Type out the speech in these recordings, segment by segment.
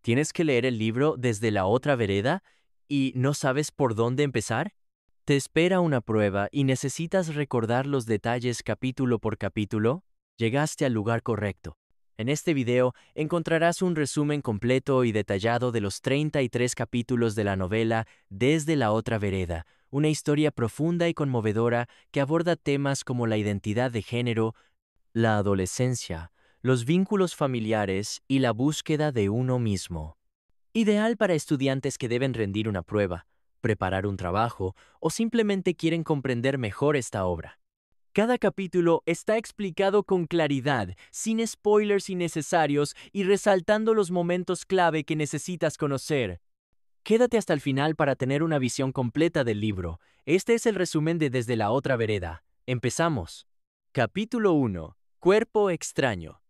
¿Tienes que leer el libro desde la otra vereda y no sabes por dónde empezar? ¿Te espera una prueba y necesitas recordar los detalles capítulo por capítulo? Llegaste al lugar correcto. En este video encontrarás un resumen completo y detallado de los 33 capítulos de la novela Desde la otra vereda, una historia profunda y conmovedora que aborda temas como la identidad de género, la adolescencia, los vínculos familiares y la búsqueda de uno mismo. Ideal para estudiantes que deben rendir una prueba, preparar un trabajo o simplemente quieren comprender mejor esta obra. Cada capítulo está explicado con claridad, sin spoilers innecesarios y resaltando los momentos clave que necesitas conocer. Quédate hasta el final para tener una visión completa del libro. Este es el resumen de Desde la otra vereda. Empezamos. Capítulo 1. Cuerpo extraño.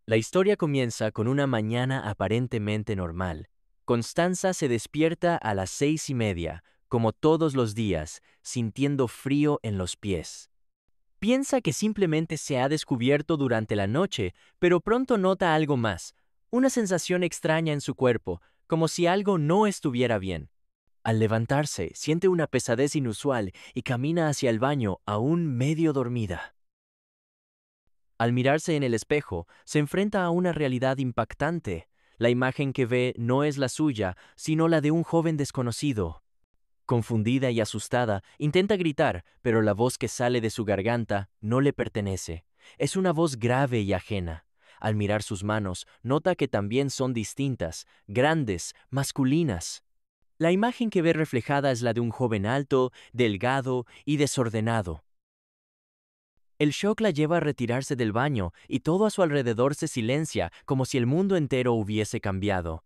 La historia comienza con una mañana aparentemente normal. Constanza se despierta a las 6:30, como todos los días, sintiendo frío en los pies. Piensa que simplemente se ha descubierto durante la noche, pero pronto nota algo más, una sensación extraña en su cuerpo, como si algo no estuviera bien. Al levantarse, siente una pesadez inusual y camina hacia el baño, aún medio dormida. Al mirarse en el espejo, se enfrenta a una realidad impactante. La imagen que ve no es la suya, sino la de un joven desconocido. Confundida y asustada, intenta gritar, pero la voz que sale de su garganta no le pertenece. Es una voz grave y ajena. Al mirar sus manos, nota que también son distintas, grandes, masculinas. La imagen que ve reflejada es la de un joven alto, delgado y desordenado. El shock la lleva a retirarse del baño y todo a su alrededor se silencia, como si el mundo entero hubiese cambiado.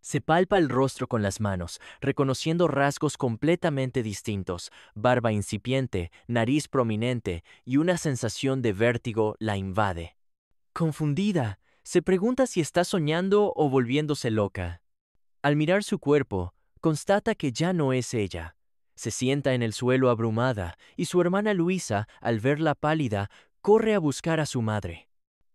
Se palpa el rostro con las manos, reconociendo rasgos completamente distintos, barba incipiente, nariz prominente y una sensación de vértigo la invade. Confundida, se pregunta si está soñando o volviéndose loca. Al mirar su cuerpo, constata que ya no es ella. Se sienta en el suelo abrumada y su hermana Luisa, al verla pálida, corre a buscar a su madre.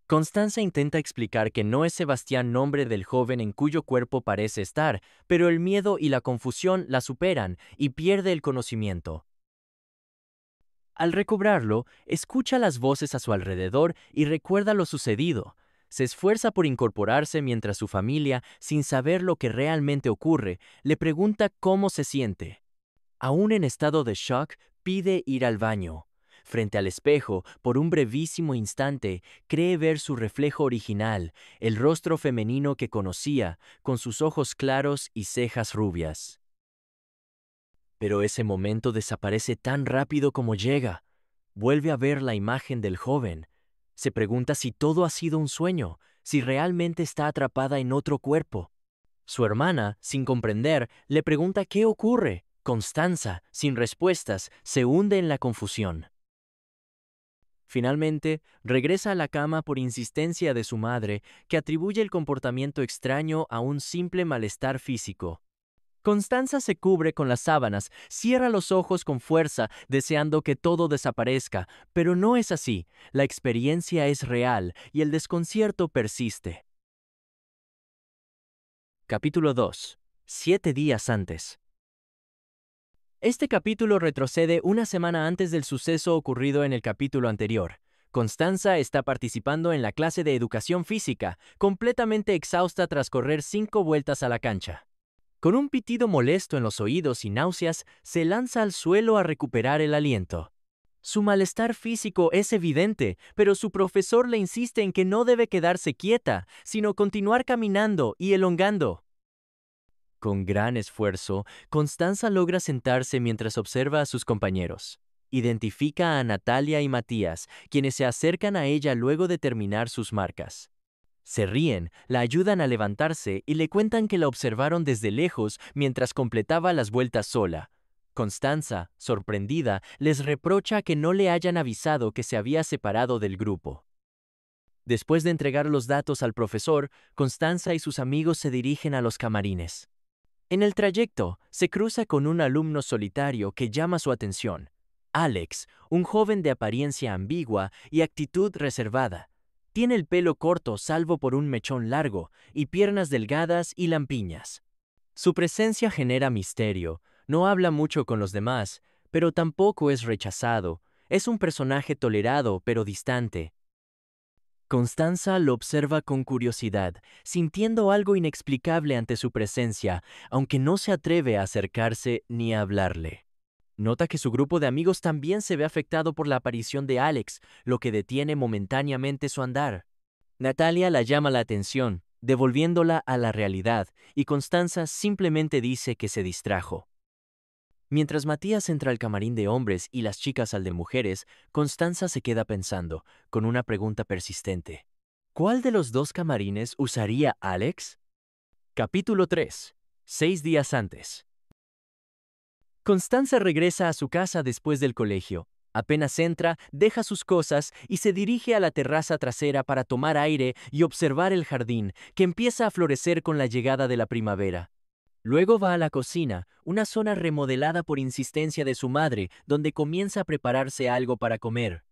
Constanza intenta explicar que no es Sebastián nombre del joven en cuyo cuerpo parece estar, pero el miedo y la confusión la superan y pierde el conocimiento. Al recobrarlo, escucha las voces a su alrededor y recuerda lo sucedido. Se esfuerza por incorporarse mientras su familia, sin saber lo que realmente ocurre, le pregunta cómo se siente. Aún en estado de shock, pide ir al baño. Frente al espejo, por un brevísimo instante, cree ver su reflejo original, el rostro femenino que conocía, con sus ojos claros y cejas rubias. Pero ese momento desaparece tan rápido como llega. Vuelve a ver la imagen del joven. Se pregunta si todo ha sido un sueño, si realmente está atrapada en otro cuerpo. Su hermana, sin comprender, le pregunta qué ocurre. Constanza, sin respuestas, se hunde en la confusión. Finalmente, regresa a la cama por insistencia de su madre, que atribuye el comportamiento extraño a un simple malestar físico. Constanza se cubre con las sábanas, cierra los ojos con fuerza, deseando que todo desaparezca, pero no es así. La experiencia es real y el desconcierto persiste. Capítulo 2. 7 días antes. Este capítulo retrocede una semana antes del suceso ocurrido en el capítulo anterior. Constanza está participando en la clase de educación física, completamente exhausta tras correr 5 vueltas a la cancha. Con un pitido molesto en los oídos y náuseas, se lanza al suelo a recuperar el aliento. Su malestar físico es evidente, pero su profesor le insiste en que no debe quedarse quieta, sino continuar caminando y elongando. Con gran esfuerzo, Constanza logra sentarse mientras observa a sus compañeros. Identifica a Natalia y Matías, quienes se acercan a ella luego de terminar sus marcas. Se ríen, la ayudan a levantarse y le cuentan que la observaron desde lejos mientras completaba las vueltas sola. Constanza, sorprendida, les reprocha que no le hayan avisado que se había separado del grupo. Después de entregar los datos al profesor, Constanza y sus amigos se dirigen a los camarines. En el trayecto, se cruza con un alumno solitario que llama su atención. Alex, un joven de apariencia ambigua y actitud reservada. Tiene el pelo corto salvo por un mechón largo y piernas delgadas y lampiñas. Su presencia genera misterio, no habla mucho con los demás, pero tampoco es rechazado. Es un personaje tolerado pero distante. Constanza lo observa con curiosidad, sintiendo algo inexplicable ante su presencia, aunque no se atreve a acercarse ni a hablarle. Nota que su grupo de amigos también se ve afectado por la aparición de Alex, lo que detiene momentáneamente su andar. Natalia la llama la atención, devolviéndola a la realidad, y Constanza simplemente dice que se distrajo. Mientras Matías entra al camarín de hombres y las chicas al de mujeres, Constanza se queda pensando, con una pregunta persistente. ¿Cuál de los dos camarines usaría Alex? Capítulo 3. 6 días antes. Constanza regresa a su casa después del colegio. Apenas entra, deja sus cosas y se dirige a la terraza trasera para tomar aire y observar el jardín, que empieza a florecer con la llegada de la primavera. Luego va a la cocina, una zona remodelada por insistencia de su madre, donde comienza a prepararse algo para comer.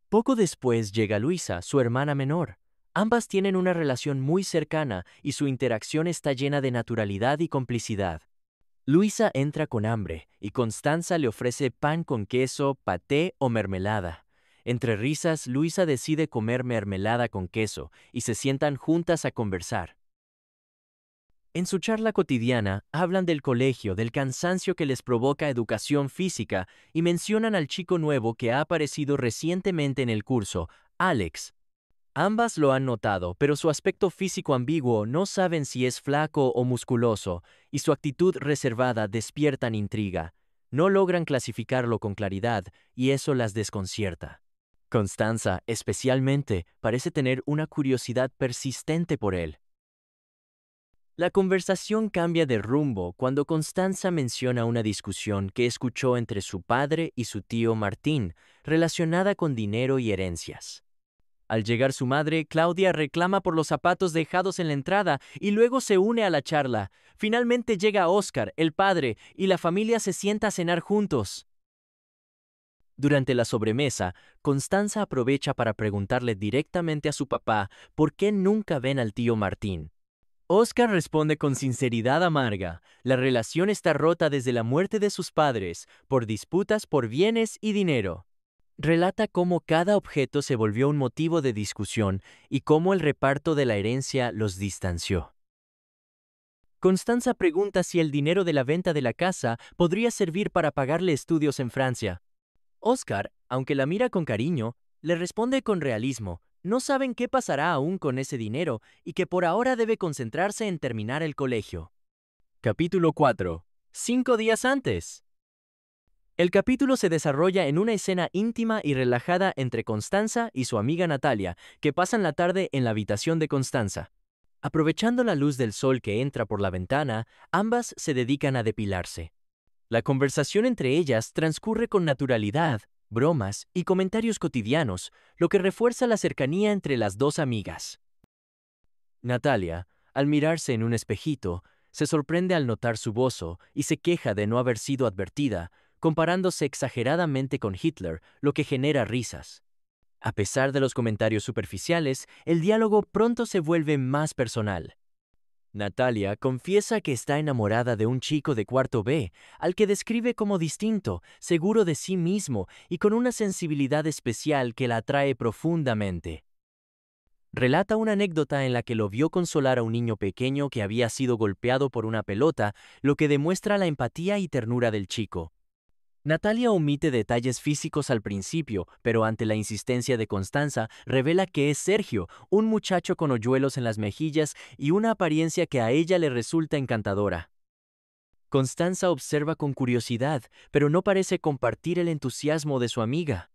Poco después llega Luisa, su hermana menor. Ambas tienen una relación muy cercana y su interacción está llena de naturalidad y complicidad. Luisa entra con hambre y Constanza le ofrece pan con queso, paté o mermelada. Entre risas, Luisa decide comer mermelada con queso y se sientan juntas a conversar. En su charla cotidiana, hablan del colegio, del cansancio que les provoca educación física y mencionan al chico nuevo que ha aparecido recientemente en el curso, Alex. Ambas lo han notado, pero su aspecto físico ambiguo no saben si es flaco o musculoso, y su actitud reservada despiertan intriga. No logran clasificarlo con claridad, y eso las desconcierta. Constanza, especialmente, parece tener una curiosidad persistente por él. La conversación cambia de rumbo cuando Constanza menciona una discusión que escuchó entre su padre y su tío Martín, relacionada con dinero y herencias. Al llegar su madre, Claudia reclama por los zapatos dejados en la entrada y luego se une a la charla. Finalmente llega Oscar, el padre, y la familia se sienta a cenar juntos. Durante la sobremesa, Constanza aprovecha para preguntarle directamente a su papá por qué nunca ven al tío Martín. Oscar responde con sinceridad amarga. La relación está rota desde la muerte de sus padres, por disputas por bienes y dinero. Relata cómo cada objeto se volvió un motivo de discusión y cómo el reparto de la herencia los distanció. Constanza pregunta si el dinero de la venta de la casa podría servir para pagarle estudios en Francia. Oscar, aunque la mira con cariño, le responde con realismo. No saben qué pasará aún con ese dinero y que por ahora debe concentrarse en terminar el colegio. Capítulo 4. 5 días antes. El capítulo se desarrolla en una escena íntima y relajada entre Constanza y su amiga Natalia, que pasan la tarde en la habitación de Constanza. Aprovechando la luz del sol que entra por la ventana, ambas se dedican a depilarse. La conversación entre ellas transcurre con naturalidad, bromas y comentarios cotidianos, lo que refuerza la cercanía entre las dos amigas. Natalia, al mirarse en un espejito, se sorprende al notar su bozo y se queja de no haber sido advertida, comparándose exageradamente con Hitler, lo que genera risas. A pesar de los comentarios superficiales, el diálogo pronto se vuelve más personal. Natalia confiesa que está enamorada de un chico de cuarto B, al que describe como distinto, seguro de sí mismo y con una sensibilidad especial que la atrae profundamente. Relata una anécdota en la que lo vio consolar a un niño pequeño que había sido golpeado por una pelota, lo que demuestra la empatía y ternura del chico. Natalia omite detalles físicos al principio, pero ante la insistencia de Constanza, revela que es Sergio, un muchacho con hoyuelos en las mejillas y una apariencia que a ella le resulta encantadora. Constanza observa con curiosidad, pero no parece compartir el entusiasmo de su amiga.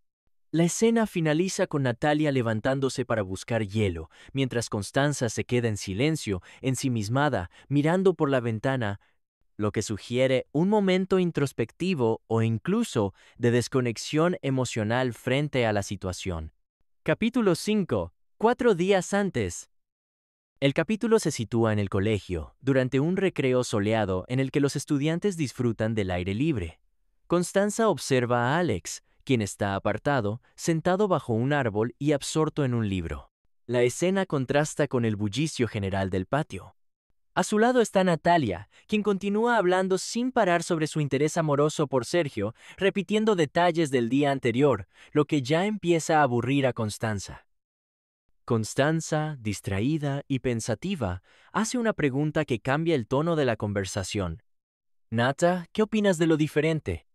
La escena finaliza con Natalia levantándose para buscar hielo, mientras Constanza se queda en silencio, ensimismada, mirando por la ventana, lo que sugiere un momento introspectivo o incluso de desconexión emocional frente a la situación. Capítulo 5. 4 días antes. El capítulo se sitúa en el colegio, durante un recreo soleado en el que los estudiantes disfrutan del aire libre. Constanza observa a Alex, quien está apartado, sentado bajo un árbol y absorto en un libro. La escena contrasta con el bullicio general del patio. A su lado está Natalia, quien continúa hablando sin parar sobre su interés amoroso por Sergio, repitiendo detalles del día anterior, lo que ya empieza a aburrir a Constanza. Constanza, distraída y pensativa, hace una pregunta que cambia el tono de la conversación. Nata, ¿qué opinas de lo diferente?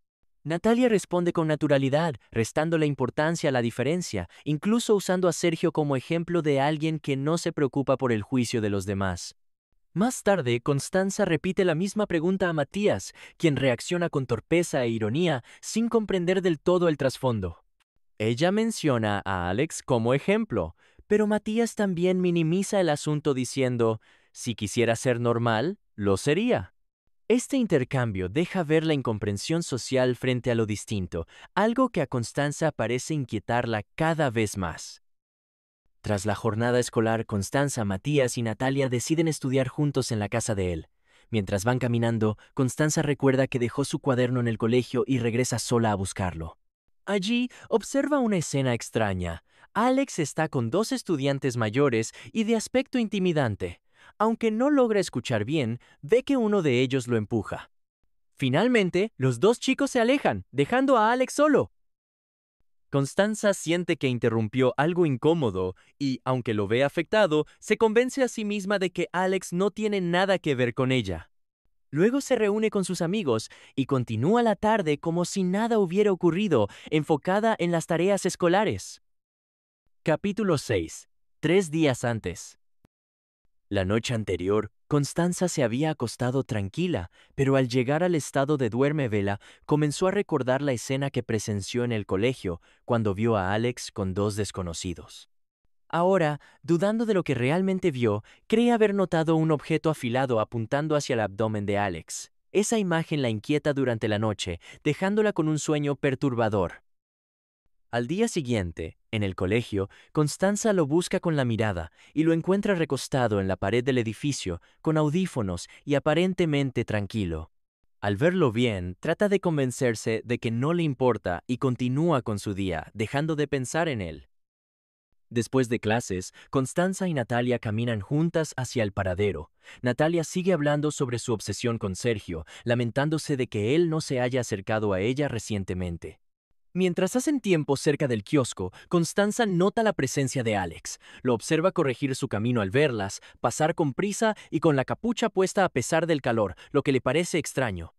Natalia responde con naturalidad, restando la importancia a la diferencia, incluso usando a Sergio como ejemplo de alguien que no se preocupa por el juicio de los demás. Más tarde, Constanza repite la misma pregunta a Matías, quien reacciona con torpeza e ironía, sin comprender del todo el trasfondo. Ella menciona a Alex como ejemplo, pero Matías también minimiza el asunto diciendo, si quisiera ser normal, lo sería. Este intercambio deja ver la incomprensión social frente a lo distinto, algo que a Constanza parece inquietarla cada vez más. Tras la jornada escolar, Constanza, Matías y Natalia deciden estudiar juntos en la casa de él. Mientras van caminando, Constanza recuerda que dejó su cuaderno en el colegio y regresa sola a buscarlo. Allí observa una escena extraña. Alex está con dos estudiantes mayores y de aspecto intimidante. Aunque no logra escuchar bien, ve que uno de ellos lo empuja. Finalmente, los dos chicos se alejan, dejando a Alex solo. Constanza siente que interrumpió algo incómodo y, aunque lo ve afectado, se convence a sí misma de que Alex no tiene nada que ver con ella. Luego se reúne con sus amigos y continúa la tarde como si nada hubiera ocurrido, enfocada en las tareas escolares. Capítulo 6. 3 días antes. La noche anterior, Constanza se había acostado tranquila, pero al llegar al estado de duerme-vela, comenzó a recordar la escena que presenció en el colegio, cuando vio a Alex con dos desconocidos. Ahora, dudando de lo que realmente vio, cree haber notado un objeto afilado apuntando hacia el abdomen de Alex. Esa imagen la inquieta durante la noche, dejándola con un sueño perturbador. Al día siguiente, en el colegio, Constanza lo busca con la mirada y lo encuentra recostado en la pared del edificio, con audífonos y aparentemente tranquilo. Al verlo bien, trata de convencerse de que no le importa y continúa con su día, dejando de pensar en él. Después de clases, Constanza y Natalia caminan juntas hacia el paradero. Natalia sigue hablando sobre su obsesión con Sergio, lamentándose de que él no se haya acercado a ella recientemente. Mientras hacen tiempo cerca del kiosco, Constanza nota la presencia de Alex. Lo observa corregir su camino al verlas, pasar con prisa y con la capucha puesta a pesar del calor, lo que le parece extraño.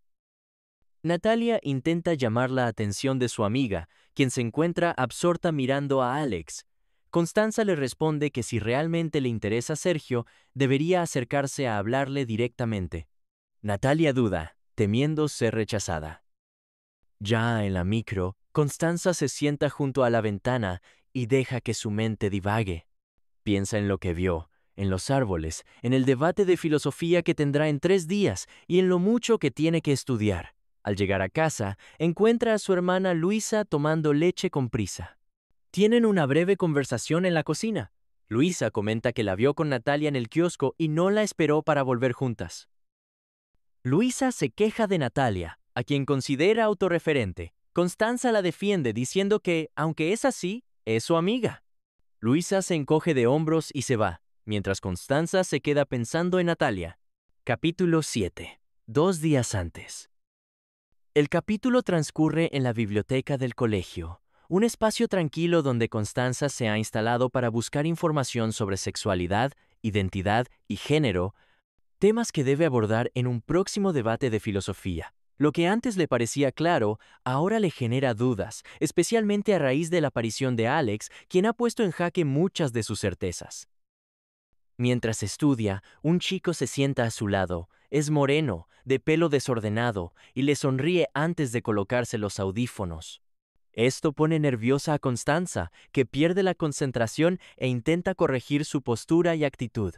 Natalia intenta llamar la atención de su amiga, quien se encuentra absorta mirando a Alex. Constanza le responde que si realmente le interesa Sergio, debería acercarse a hablarle directamente. Natalia duda, temiendo ser rechazada. Ya en la micro, Constanza se sienta junto a la ventana y deja que su mente divague. Piensa en lo que vio, en los árboles, en el debate de filosofía que tendrá en 3 días y en lo mucho que tiene que estudiar. Al llegar a casa, encuentra a su hermana Luisa tomando leche con prisa. Tienen una breve conversación en la cocina. Luisa comenta que la vio con Natalia en el kiosco y no la esperó para volver juntas. Luisa se queja de Natalia, a quien considera autorreferente. Constanza la defiende diciendo que, aunque es así, es su amiga. Luisa se encoge de hombros y se va, mientras Constanza se queda pensando en Natalia. Capítulo 7. 2 días antes. El capítulo transcurre en la biblioteca del colegio, un espacio tranquilo donde Constanza se ha instalado para buscar información sobre sexualidad, identidad y género, temas que debe abordar en un próximo debate de filosofía. Lo que antes le parecía claro, ahora le genera dudas, especialmente a raíz de la aparición de Alex, quien ha puesto en jaque muchas de sus certezas. Mientras estudia, un chico se sienta a su lado. Es moreno, de pelo desordenado, y le sonríe antes de colocarse los audífonos. Esto pone nerviosa a Constanza, que pierde la concentración e intenta corregir su postura y actitud.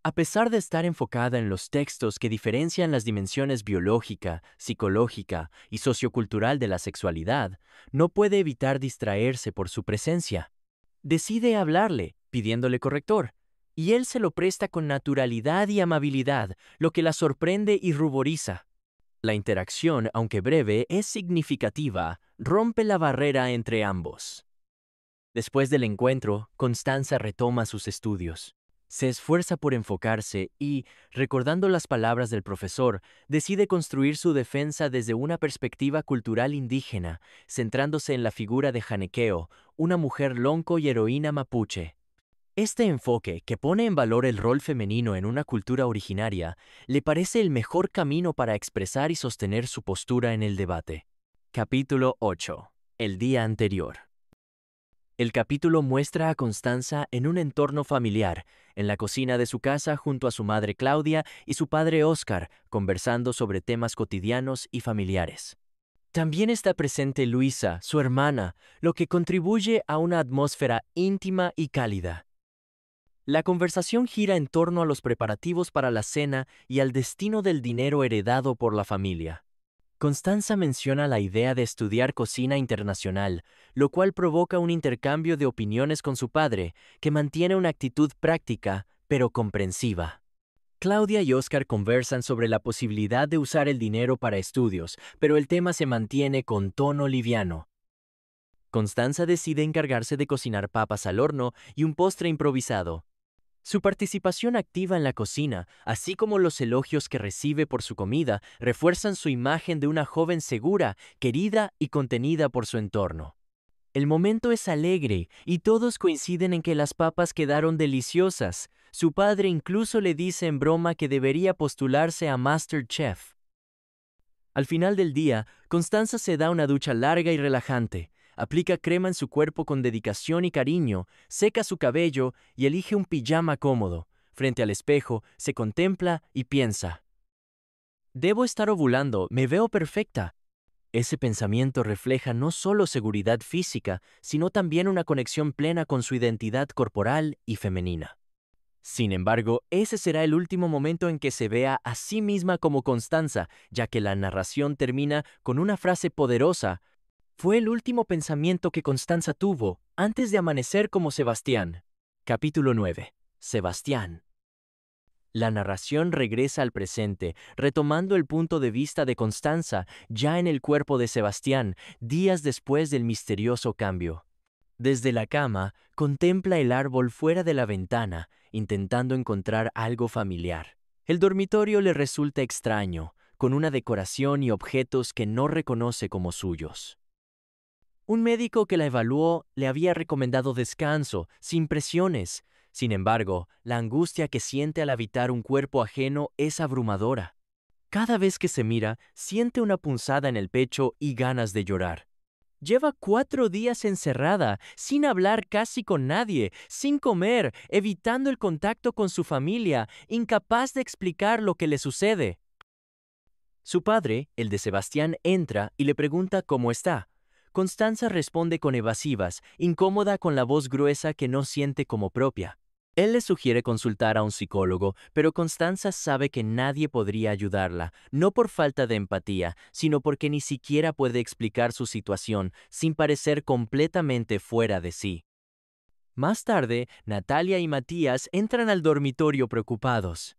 A pesar de estar enfocada en los textos que diferencian las dimensiones biológica, psicológica y sociocultural de la sexualidad, no puede evitar distraerse por su presencia. Decide hablarle, pidiéndole corrector, y él se lo presta con naturalidad y amabilidad, lo que la sorprende y ruboriza. La interacción, aunque breve, es significativa, rompe la barrera entre ambos. Después del encuentro, Constanza retoma sus estudios. Se esfuerza por enfocarse y, recordando las palabras del profesor, decide construir su defensa desde una perspectiva cultural indígena, centrándose en la figura de Janequeo, una mujer lonco y heroína mapuche. Este enfoque, que pone en valor el rol femenino en una cultura originaria, le parece el mejor camino para expresar y sostener su postura en el debate. Capítulo 8. El día anterior. El capítulo muestra a Constanza en un entorno familiar, en la cocina de su casa junto a su madre Claudia y su padre Óscar, conversando sobre temas cotidianos y familiares. También está presente Luisa, su hermana, lo que contribuye a una atmósfera íntima y cálida. La conversación gira en torno a los preparativos para la cena y al destino del dinero heredado por la familia. Constanza menciona la idea de estudiar cocina internacional, lo cual provoca un intercambio de opiniones con su padre, que mantiene una actitud práctica, pero comprensiva. Claudia y Óscar conversan sobre la posibilidad de usar el dinero para estudios, pero el tema se mantiene con tono liviano. Constanza decide encargarse de cocinar papas al horno y un postre improvisado. Su participación activa en la cocina, así como los elogios que recibe por su comida, refuerzan su imagen de una joven segura, querida y contenida por su entorno. El momento es alegre y todos coinciden en que las papas quedaron deliciosas. Su padre incluso le dice en broma que debería postularse a MasterChef. Al final del día, Constanza se da una ducha larga y relajante. Aplica crema en su cuerpo con dedicación y cariño, seca su cabello y elige un pijama cómodo. Frente al espejo, se contempla y piensa: «Debo estar ovulando, me veo perfecta». Ese pensamiento refleja no solo seguridad física, sino también una conexión plena con su identidad corporal y femenina. Sin embargo, ese será el último momento en que se vea a sí misma como Constanza, ya que la narración termina con una frase poderosa: «Fue el último pensamiento que Constanza tuvo antes de amanecer como Sebastián». Capítulo 9. Sebastián. La narración regresa al presente, retomando el punto de vista de Constanza, ya en el cuerpo de Sebastián, días después del misterioso cambio. Desde la cama, contempla el árbol fuera de la ventana, intentando encontrar algo familiar. El dormitorio le resulta extraño, con una decoración y objetos que no reconoce como suyos. Un médico que la evaluó le había recomendado descanso, sin presiones. Sin embargo, la angustia que siente al habitar un cuerpo ajeno es abrumadora. Cada vez que se mira, siente una punzada en el pecho y ganas de llorar. Lleva 4 días encerrada, sin hablar casi con nadie, sin comer, evitando el contacto con su familia, incapaz de explicar lo que le sucede. Su padre, el de Sebastián, entra y le pregunta cómo está. Constanza responde con evasivas, incómoda con la voz gruesa que no siente como propia. Él le sugiere consultar a un psicólogo, pero Constanza sabe que nadie podría ayudarla, no por falta de empatía, sino porque ni siquiera puede explicar su situación sin parecer completamente fuera de sí. Más tarde, Natalia y Matías entran al dormitorio preocupados.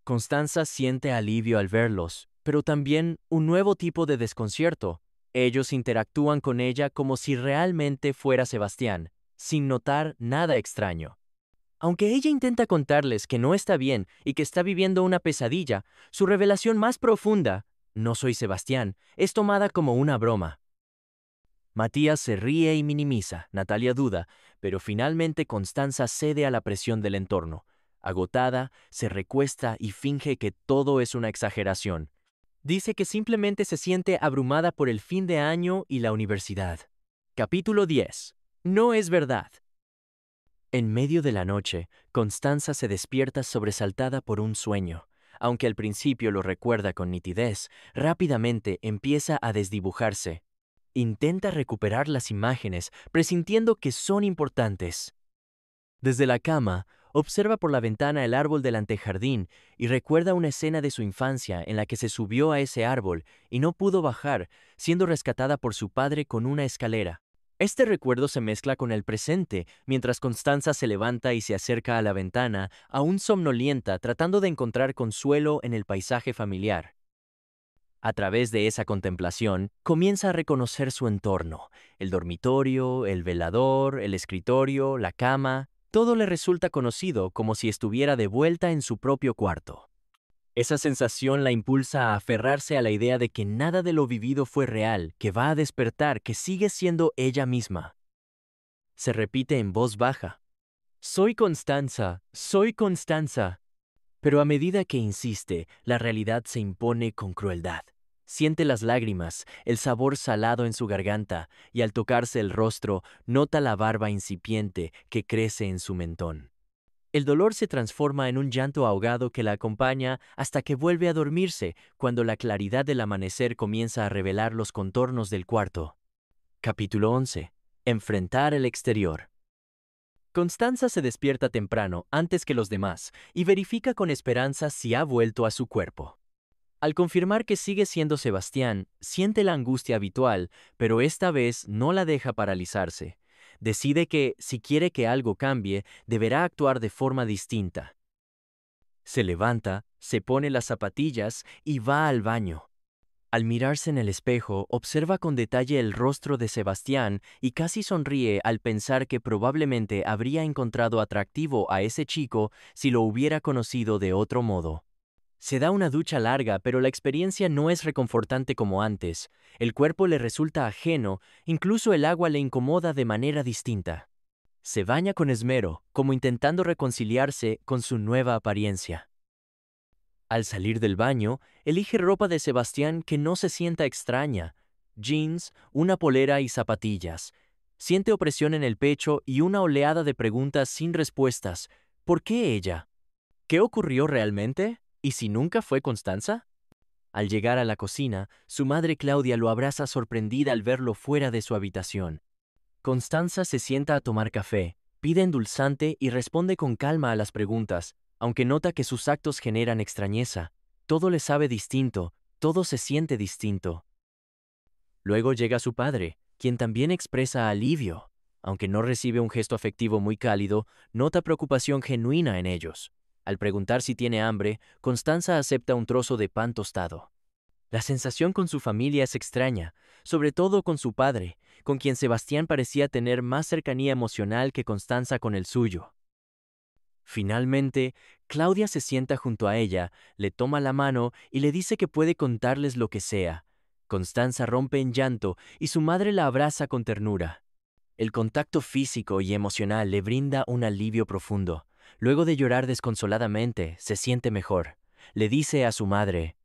Constanza siente alivio al verlos, pero también un nuevo tipo de desconcierto. Ellos interactúan con ella como si realmente fuera Sebastián, sin notar nada extraño. Aunque ella intenta contarles que no está bien y que está viviendo una pesadilla, su revelación más profunda, «no soy Sebastián», es tomada como una broma. Matías se ríe y minimiza, Natalia duda, pero finalmente Constanza cede a la presión del entorno. Agotada, se recuesta y finge que todo es una exageración. Dice que simplemente se siente abrumada por el fin de año y la universidad. Capítulo 10. No es verdad. En medio de la noche, Constanza se despierta sobresaltada por un sueño. Aunque al principio lo recuerda con nitidez, rápidamente empieza a desdibujarse. Intenta recuperar las imágenes, presintiendo que son importantes. Desde la cama, observa por la ventana el árbol del antejardín y recuerda una escena de su infancia en la que se subió a ese árbol y no pudo bajar, siendo rescatada por su padre con una escalera. Este recuerdo se mezcla con el presente, mientras Constanza se levanta y se acerca a la ventana, aún somnolienta, tratando de encontrar consuelo en el paisaje familiar. A través de esa contemplación, comienza a reconocer su entorno. El dormitorio, el velador, el escritorio, la cama, todo le resulta conocido como si estuviera de vuelta en su propio cuarto. Esa sensación la impulsa a aferrarse a la idea de que nada de lo vivido fue real, que va a despertar, que sigue siendo ella misma. Se repite en voz baja. Soy Constanza, soy Constanza. Pero a medida que insiste, la realidad se impone con crueldad. Siente las lágrimas, el sabor salado en su garganta, y al tocarse el rostro, nota la barba incipiente que crece en su mentón. El dolor se transforma en un llanto ahogado que la acompaña hasta que vuelve a dormirse, cuando la claridad del amanecer comienza a revelar los contornos del cuarto. Capítulo 11. Enfrentar el exterior. Constanza se despierta temprano, antes que los demás, y verifica con esperanza si ha vuelto a su cuerpo. Al confirmar que sigue siendo Sebastián, siente la angustia habitual, pero esta vez no la deja paralizarse. Decide que, si quiere que algo cambie, deberá actuar de forma distinta. Se levanta, se pone las zapatillas y va al baño. Al mirarse en el espejo, observa con detalle el rostro de Sebastián y casi sonríe al pensar que probablemente habría encontrado atractivo a ese chico si lo hubiera conocido de otro modo. Se da una ducha larga, pero la experiencia no es reconfortante como antes. El cuerpo le resulta ajeno, incluso el agua le incomoda de manera distinta. Se baña con esmero, como intentando reconciliarse con su nueva apariencia. Al salir del baño, elige ropa de Sebastián que no se sienta extraña: jeans, una polera y zapatillas. Siente opresión en el pecho y una oleada de preguntas sin respuestas. ¿Por qué ella? ¿Qué ocurrió realmente? ¿Y si nunca fue Constanza? Al llegar a la cocina, su madre Claudia lo abraza sorprendida al verlo fuera de su habitación. Constanza se sienta a tomar café, pide endulzante y responde con calma a las preguntas, aunque nota que sus actos generan extrañeza. Todo le sabe distinto, todo se siente distinto. Luego llega su padre, quien también expresa alivio. Aunque no recibe un gesto afectivo muy cálido, nota preocupación genuina en ellos. Al preguntar si tiene hambre, Constanza acepta un trozo de pan tostado. La sensación con su familia es extraña, sobre todo con su padre, con quien Sebastián parecía tener más cercanía emocional que Constanza con el suyo. Finalmente, Claudia se sienta junto a ella, le toma la mano y le dice que puede contarles lo que sea. Constanza rompe en llanto y su madre la abraza con ternura. El contacto físico y emocional le brinda un alivio profundo. Luego de llorar desconsoladamente, se siente mejor. Le dice a su madre: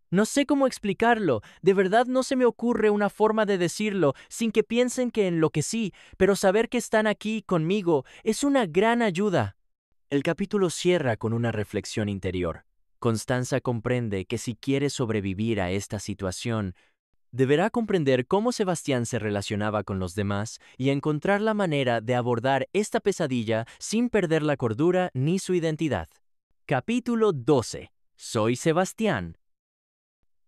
no sé cómo explicarlo, de verdad no se me ocurre una forma de decirlo sin que piensen que enloquecí, pero saber que están aquí conmigo es una gran ayuda. El capítulo cierra con una reflexión interior. Constanza comprende que si quiere sobrevivir a esta situación, deberá comprender cómo Sebastián se relacionaba con los demás y encontrar la manera de abordar esta pesadilla sin perder la cordura ni su identidad. Capítulo 12. Soy Sebastián.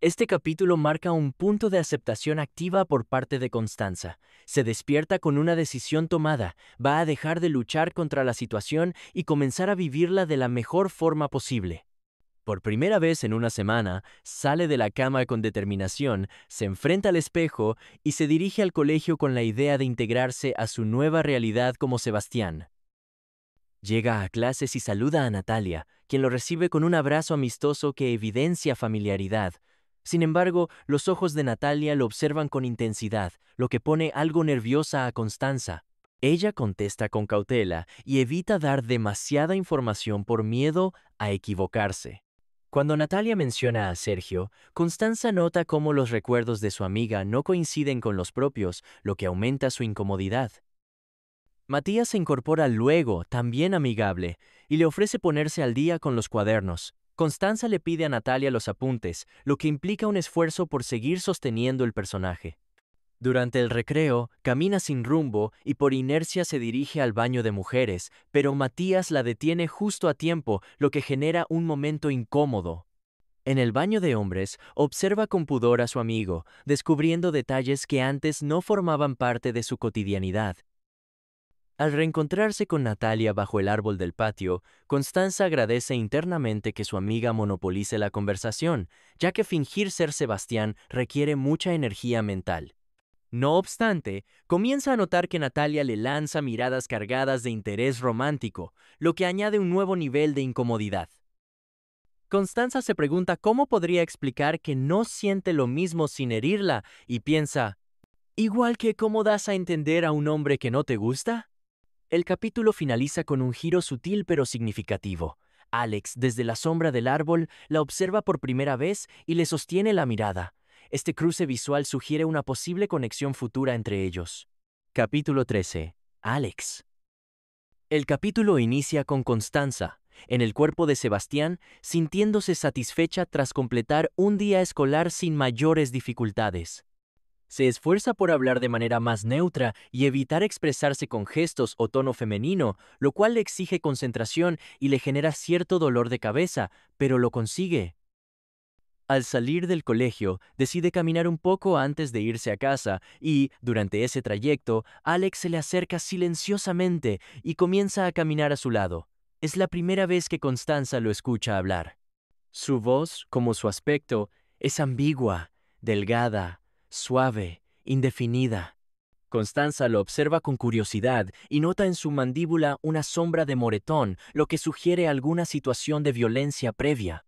Este capítulo marca un punto de aceptación activa por parte de Constanza. Se despierta con una decisión tomada, va a dejar de luchar contra la situación y comenzar a vivirla de la mejor forma posible. Por primera vez en una semana, sale de la cama con determinación, se enfrenta al espejo y se dirige al colegio con la idea de integrarse a su nueva realidad como Sebastián. Llega a clases y saluda a Natalia, quien lo recibe con un abrazo amistoso que evidencia familiaridad. Sin embargo, los ojos de Natalia lo observan con intensidad, lo que pone algo nerviosa a Constanza. Ella contesta con cautela y evita dar demasiada información por miedo a equivocarse. Cuando Natalia menciona a Sergio, Constanza nota cómo los recuerdos de su amiga no coinciden con los propios, lo que aumenta su incomodidad. Matías se incorpora luego, también amigable, y le ofrece ponerse al día con los cuadernos. Constanza le pide a Natalia los apuntes, lo que implica un esfuerzo por seguir sosteniendo el personaje. Durante el recreo, camina sin rumbo y por inercia se dirige al baño de mujeres, pero Matías la detiene justo a tiempo, lo que genera un momento incómodo. En el baño de hombres, observa con pudor a su amigo, descubriendo detalles que antes no formaban parte de su cotidianidad. Al reencontrarse con Natalia bajo el árbol del patio, Constanza agradece internamente que su amiga monopolice la conversación, ya que fingir ser Sebastián requiere mucha energía mental. No obstante, comienza a notar que Natalia le lanza miradas cargadas de interés romántico, lo que añade un nuevo nivel de incomodidad. Constanza se pregunta cómo podría explicar que no siente lo mismo sin herirla y piensa, ¿igual que cómo das a entender a un hombre que no te gusta? El capítulo finaliza con un giro sutil pero significativo. Alex, desde la sombra del árbol, la observa por primera vez y le sostiene la mirada. Este cruce visual sugiere una posible conexión futura entre ellos. Capítulo 13. Alex. El capítulo inicia con Constanza, en el cuerpo de Sebastián, sintiéndose satisfecha tras completar un día escolar sin mayores dificultades. Se esfuerza por hablar de manera más neutra y evitar expresarse con gestos o tono femenino, lo cual le exige concentración y le genera cierto dolor de cabeza, pero lo consigue. Al salir del colegio, decide caminar un poco antes de irse a casa y, durante ese trayecto, Alex se le acerca silenciosamente y comienza a caminar a su lado. Es la primera vez que Constanza lo escucha hablar. Su voz, como su aspecto, es ambigua, delgada, suave, indefinida. Constanza lo observa con curiosidad y nota en su mandíbula una sombra de moretón, lo que sugiere alguna situación de violencia previa.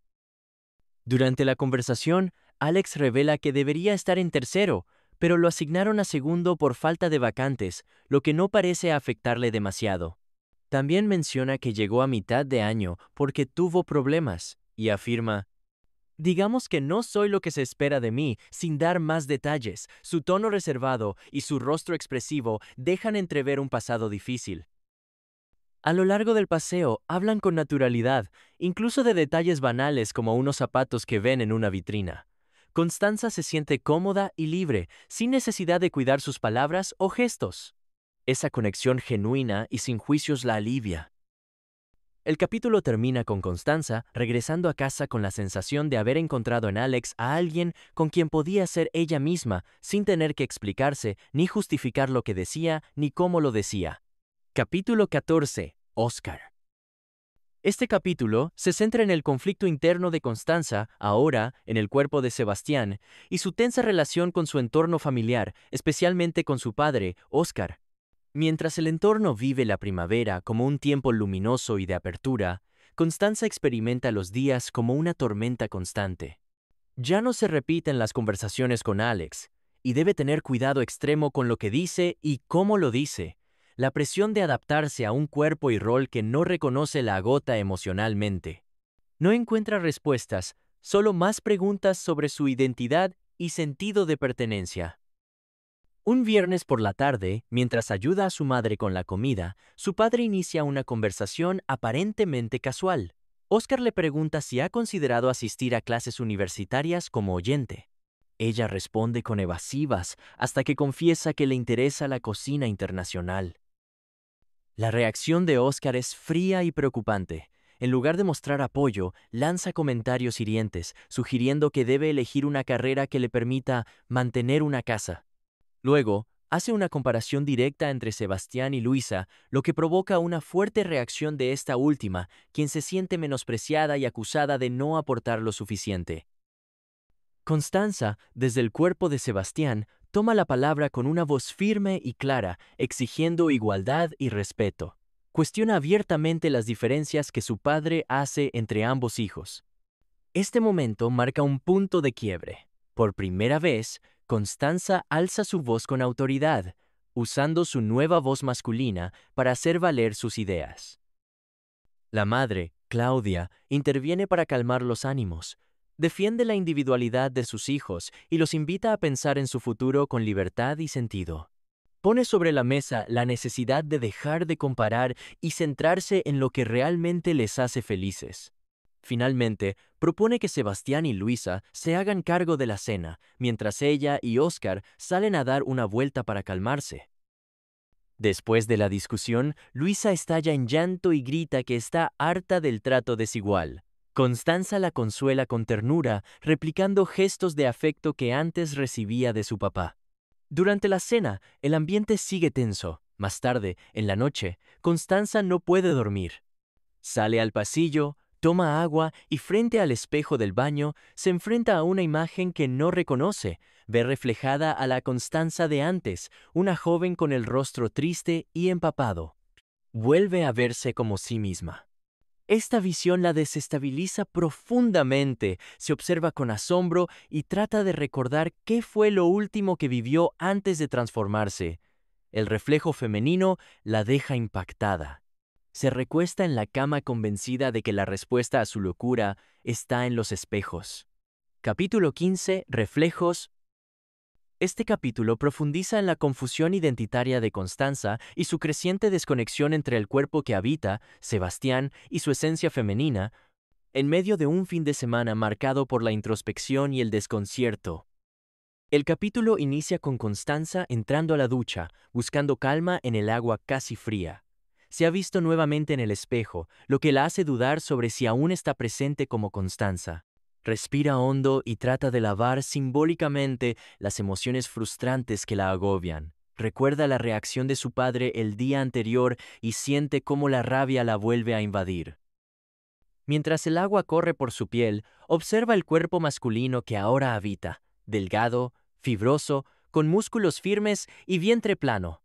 Durante la conversación, Alex revela que debería estar en tercero, pero lo asignaron a segundo por falta de vacantes, lo que no parece afectarle demasiado. También menciona que llegó a mitad de año porque tuvo problemas y afirma: digamos que no soy lo que se espera de mí, sin dar más detalles. Su tono reservado y su rostro expresivo dejan entrever un pasado difícil. A lo largo del paseo, hablan con naturalidad, incluso de detalles banales como unos zapatos que ven en una vitrina. Constanza se siente cómoda y libre, sin necesidad de cuidar sus palabras o gestos. Esa conexión genuina y sin juicios la alivia. El capítulo termina con Constanza regresando a casa con la sensación de haber encontrado en Alex a alguien con quien podía ser ella misma sin tener que explicarse ni justificar lo que decía ni cómo lo decía. Capítulo 14. Oscar. Este capítulo se centra en el conflicto interno de Constanza, ahora en el cuerpo de Sebastián, y su tensa relación con su entorno familiar, especialmente con su padre, Oscar. Mientras el entorno vive la primavera como un tiempo luminoso y de apertura, Constanza experimenta los días como una tormenta constante. Ya no se repiten las conversaciones con Alex, y debe tener cuidado extremo con lo que dice y cómo lo dice. La presión de adaptarse a un cuerpo y rol que no reconoce la agota emocionalmente. No encuentra respuestas, solo más preguntas sobre su identidad y sentido de pertenencia. Un viernes por la tarde, mientras ayuda a su madre con la comida, su padre inicia una conversación aparentemente casual. Oscar le pregunta si ha considerado asistir a clases universitarias como oyente. Ella responde con evasivas hasta que confiesa que le interesa la cocina internacional. La reacción de Oscar es fría y preocupante. En lugar de mostrar apoyo, lanza comentarios hirientes, sugiriendo que debe elegir una carrera que le permita mantener una casa. Luego, hace una comparación directa entre Sebastián y Luisa, lo que provoca una fuerte reacción de esta última, quien se siente menospreciada y acusada de no aportar lo suficiente. Constanza, desde el cuerpo de Sebastián, toma la palabra con una voz firme y clara, exigiendo igualdad y respeto. Cuestiona abiertamente las diferencias que su padre hace entre ambos hijos. Este momento marca un punto de quiebre. Por primera vez, Constanza alza su voz con autoridad, usando su nueva voz masculina para hacer valer sus ideas. La madre, Claudia, interviene para calmar los ánimos, defiende la individualidad de sus hijos y los invita a pensar en su futuro con libertad y sentido. Pone sobre la mesa la necesidad de dejar de comparar y centrarse en lo que realmente les hace felices. Finalmente, propone que Sebastián y Luisa se hagan cargo de la cena, mientras ella y Oscar salen a dar una vuelta para calmarse. Después de la discusión, Luisa estalla en llanto y grita que está harta del trato desigual. Constanza la consuela con ternura, replicando gestos de afecto que antes recibía de su papá. Durante la cena, el ambiente sigue tenso. Más tarde, en la noche, Constanza no puede dormir. Sale al pasillo, toma agua y frente al espejo del baño se enfrenta a una imagen que no reconoce. Ve reflejada a la Constanza de antes, una joven con el rostro triste y empapado. Vuelve a verse como sí misma. Esta visión la desestabiliza profundamente, se observa con asombro y trata de recordar qué fue lo último que vivió antes de transformarse. El reflejo femenino la deja impactada. Se recuesta en la cama convencida de que la respuesta a su locura está en los espejos. Capítulo 15. Reflejos. Este capítulo profundiza en la confusión identitaria de Constanza y su creciente desconexión entre el cuerpo que habita, Sebastián, y su esencia femenina, en medio de un fin de semana marcado por la introspección y el desconcierto. El capítulo inicia con Constanza entrando a la ducha, buscando calma en el agua casi fría. Se ha visto nuevamente en el espejo, lo que la hace dudar sobre si aún está presente como Constanza. Respira hondo y trata de lavar simbólicamente las emociones frustrantes que la agobian. Recuerda la reacción de su padre el día anterior y siente cómo la rabia la vuelve a invadir. Mientras el agua corre por su piel, observa el cuerpo masculino que ahora habita, delgado, fibroso, con músculos firmes y vientre plano.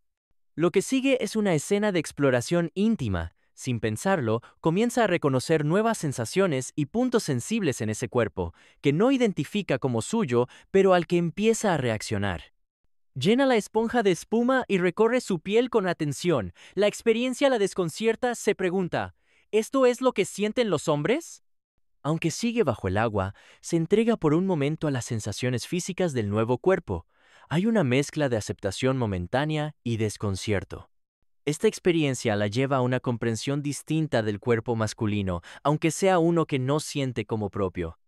Lo que sigue es una escena de exploración íntima. Sin pensarlo, comienza a reconocer nuevas sensaciones y puntos sensibles en ese cuerpo, que no identifica como suyo, pero al que empieza a reaccionar. Llena la esponja de espuma y recorre su piel con atención. La experiencia la desconcierta, se pregunta, ¿esto es lo que sienten los hombres? Aunque sigue bajo el agua, se entrega por un momento a las sensaciones físicas del nuevo cuerpo. Hay una mezcla de aceptación momentánea y desconcierto. Esta experiencia la lleva a una comprensión distinta del cuerpo masculino, aunque sea uno que no siente como propio.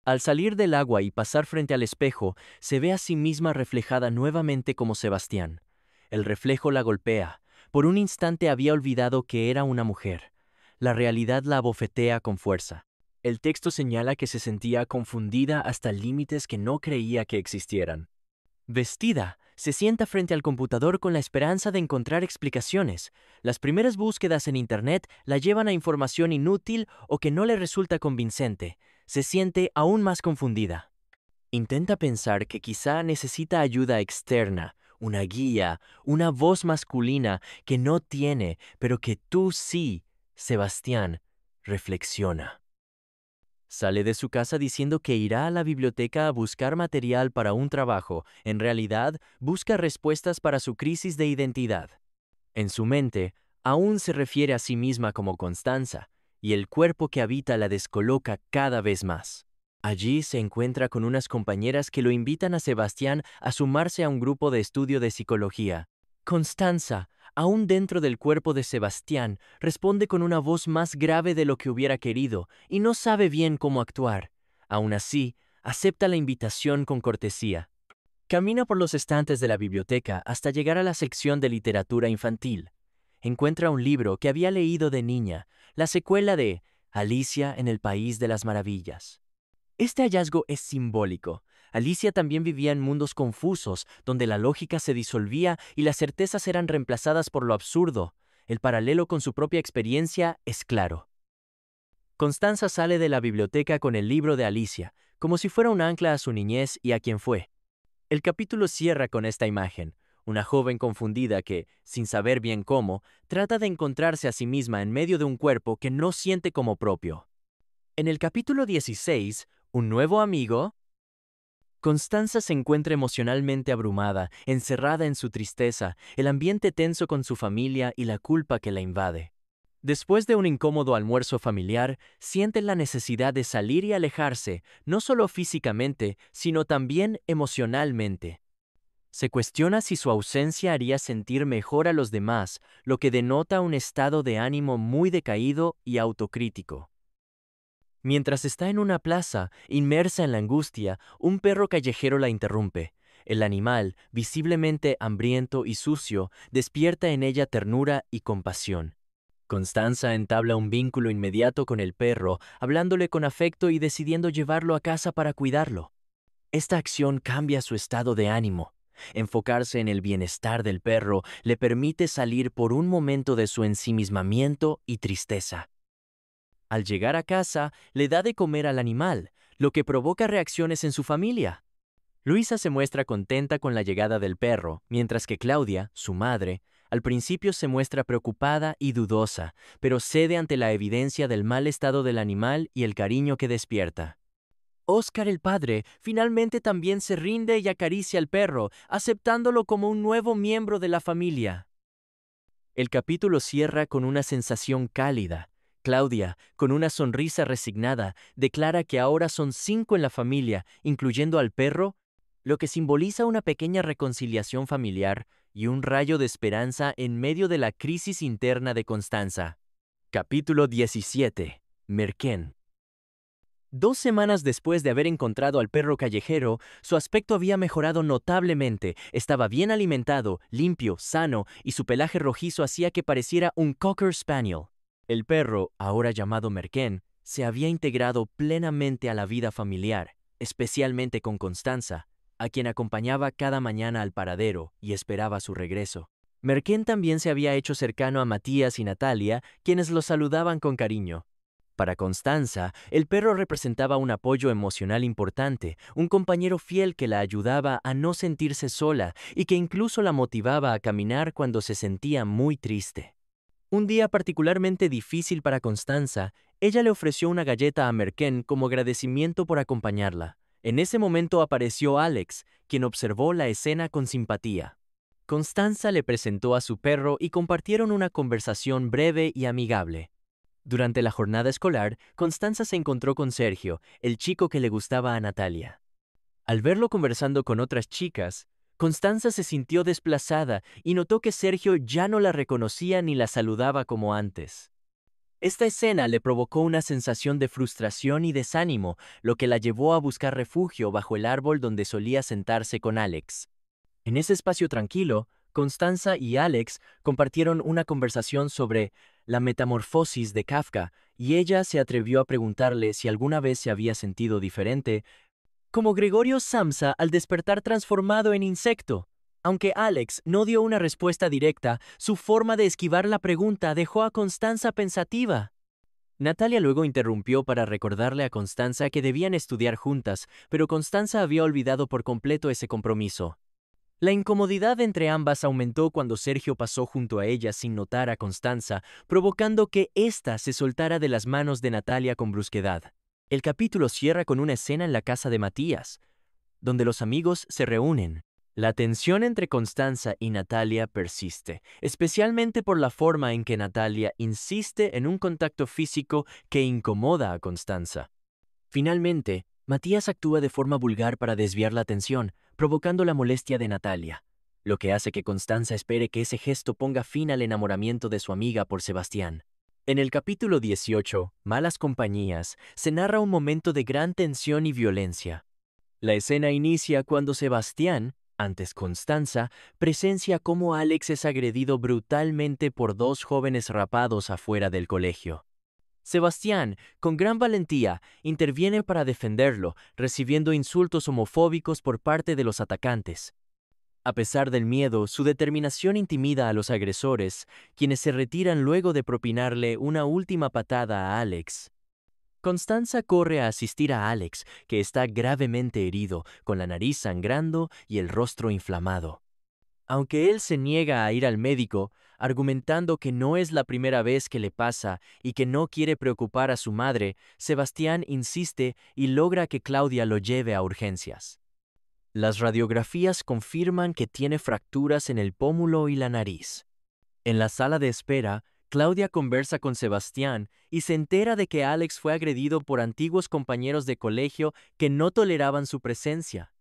Al salir del agua y pasar frente al espejo, se ve a sí misma reflejada nuevamente como Sebastián. El reflejo la golpea. Por un instante había olvidado que era una mujer. La realidad la abofetea con fuerza. El texto señala que se sentía confundida hasta límites que no creía que existieran. Vestida, se sienta frente al computador con la esperanza de encontrar explicaciones. Las primeras búsquedas en Internet la llevan a información inútil o que no le resulta convincente. Se siente aún más confundida. Intenta pensar que quizá necesita ayuda externa, una guía, una voz masculina que no tiene, pero que tú sí, Sebastián, reflexiona. Sale de su casa diciendo que irá a la biblioteca a buscar material para un trabajo. En realidad, busca respuestas para su crisis de identidad. En su mente, aún se refiere a sí misma como Constanza, y el cuerpo que habita la descoloca cada vez más. Allí se encuentra con unas compañeras que lo invitan a Sebastián a sumarse a un grupo de estudio de psicología. Constanza, aún dentro del cuerpo de Sebastián, responde con una voz más grave de lo que hubiera querido y no sabe bien cómo actuar. Aún así, acepta la invitación con cortesía. Camina por los estantes de la biblioteca hasta llegar a la sección de literatura infantil. Encuentra un libro que había leído de niña, la secuela de Alicia en el País de las Maravillas. Este hallazgo es simbólico. Alicia también vivía en mundos confusos, donde la lógica se disolvía y las certezas eran reemplazadas por lo absurdo. El paralelo con su propia experiencia es claro. Constanza sale de la biblioteca con el libro de Alicia, como si fuera un ancla a su niñez y a quien fue. El capítulo cierra con esta imagen, una joven confundida que, sin saber bien cómo, trata de encontrarse a sí misma en medio de un cuerpo que no siente como propio. En el capítulo 16, un nuevo amigo, Constanza se encuentra emocionalmente abrumada, encerrada en su tristeza, el ambiente tenso con su familia y la culpa que la invade. Después de un incómodo almuerzo familiar, siente la necesidad de salir y alejarse, no solo físicamente, sino también emocionalmente. Se cuestiona si su ausencia haría sentir mejor a los demás, lo que denota un estado de ánimo muy decaído y autocrítico. Mientras está en una plaza, inmersa en la angustia, un perro callejero la interrumpe. El animal, visiblemente hambriento y sucio, despierta en ella ternura y compasión. Constanza entabla un vínculo inmediato con el perro, hablándole con afecto y decidiendo llevarlo a casa para cuidarlo. Esta acción cambia su estado de ánimo. Enfocarse en el bienestar del perro le permite salir por un momento de su ensimismamiento y tristeza. Al llegar a casa, le da de comer al animal, lo que provoca reacciones en su familia. Luisa se muestra contenta con la llegada del perro, mientras que Claudia, su madre, al principio se muestra preocupada y dudosa, pero cede ante la evidencia del mal estado del animal y el cariño que despierta. Oscar el padre finalmente también se rinde y acaricia al perro, aceptándolo como un nuevo miembro de la familia. El capítulo cierra con una sensación cálida. Claudia, con una sonrisa resignada, declara que ahora son 5 en la familia, incluyendo al perro, lo que simboliza una pequeña reconciliación familiar y un rayo de esperanza en medio de la crisis interna de Constanza. Capítulo 17. Merquén. 2 semanas después de haber encontrado al perro callejero, su aspecto había mejorado notablemente. Estaba bien alimentado, limpio, sano, y su pelaje rojizo hacía que pareciera un Cocker Spaniel. El perro, ahora llamado Merquén, se había integrado plenamente a la vida familiar, especialmente con Constanza, a quien acompañaba cada mañana al paradero y esperaba su regreso. Merquén también se había hecho cercano a Matías y Natalia, quienes lo saludaban con cariño. Para Constanza, el perro representaba un apoyo emocional importante, un compañero fiel que la ayudaba a no sentirse sola y que incluso la motivaba a caminar cuando se sentía muy triste. Un día particularmente difícil para Constanza, ella le ofreció una galleta a Merquén como agradecimiento por acompañarla. En ese momento apareció Alex, quien observó la escena con simpatía. Constanza le presentó a su perro y compartieron una conversación breve y amigable. Durante la jornada escolar, Constanza se encontró con Sergio, el chico que le gustaba a Natalia. Al verlo conversando con otras chicas, Constanza se sintió desplazada y notó que Sergio ya no la reconocía ni la saludaba como antes. Esta escena le provocó una sensación de frustración y desánimo, lo que la llevó a buscar refugio bajo el árbol donde solía sentarse con Alex. En ese espacio tranquilo, Constanza y Alex compartieron una conversación sobre la metamorfosis de Kafka, y ella se atrevió a preguntarle si alguna vez se había sentido diferente, como Gregorio Samsa al despertar transformado en insecto. Aunque Alex no dio una respuesta directa, su forma de esquivar la pregunta dejó a Constanza pensativa. Natalia luego interrumpió para recordarle a Constanza que debían estudiar juntas, pero Constanza había olvidado por completo ese compromiso. La incomodidad entre ambas aumentó cuando Sergio pasó junto a ella sin notar a Constanza, provocando que ésta se soltara de las manos de Natalia con brusquedad. El capítulo cierra con una escena en la casa de Matías, donde los amigos se reúnen. La tensión entre Constanza y Natalia persiste, especialmente por la forma en que Natalia insiste en un contacto físico que incomoda a Constanza. Finalmente, Matías actúa de forma vulgar para desviar la atención, provocando la molestia de Natalia, lo que hace que Constanza espere que ese gesto ponga fin al enamoramiento de su amiga por Sebastián. En el capítulo 18, Malas compañías, se narra un momento de gran tensión y violencia. La escena inicia cuando Sebastián, antes Constanza, presencia cómo Alex es agredido brutalmente por 2 jóvenes rapados afuera del colegio. Sebastián, con gran valentía, interviene para defenderlo, recibiendo insultos homofóbicos por parte de los atacantes. A pesar del miedo, su determinación intimida a los agresores, quienes se retiran luego de propinarle una última patada a Alex. Constanza corre a asistir a Alex, que está gravemente herido, con la nariz sangrando y el rostro inflamado. Aunque él se niega a ir al médico, argumentando que no es la primera vez que le pasa y que no quiere preocupar a su madre, Sebastián insiste y logra que Claudia lo lleve a urgencias. Las radiografías confirman que tiene fracturas en el pómulo y la nariz. En la sala de espera, Claudia conversa con Sebastián y se entera de que Alex fue agredido por antiguos compañeros de colegio que no toleraban su presencia.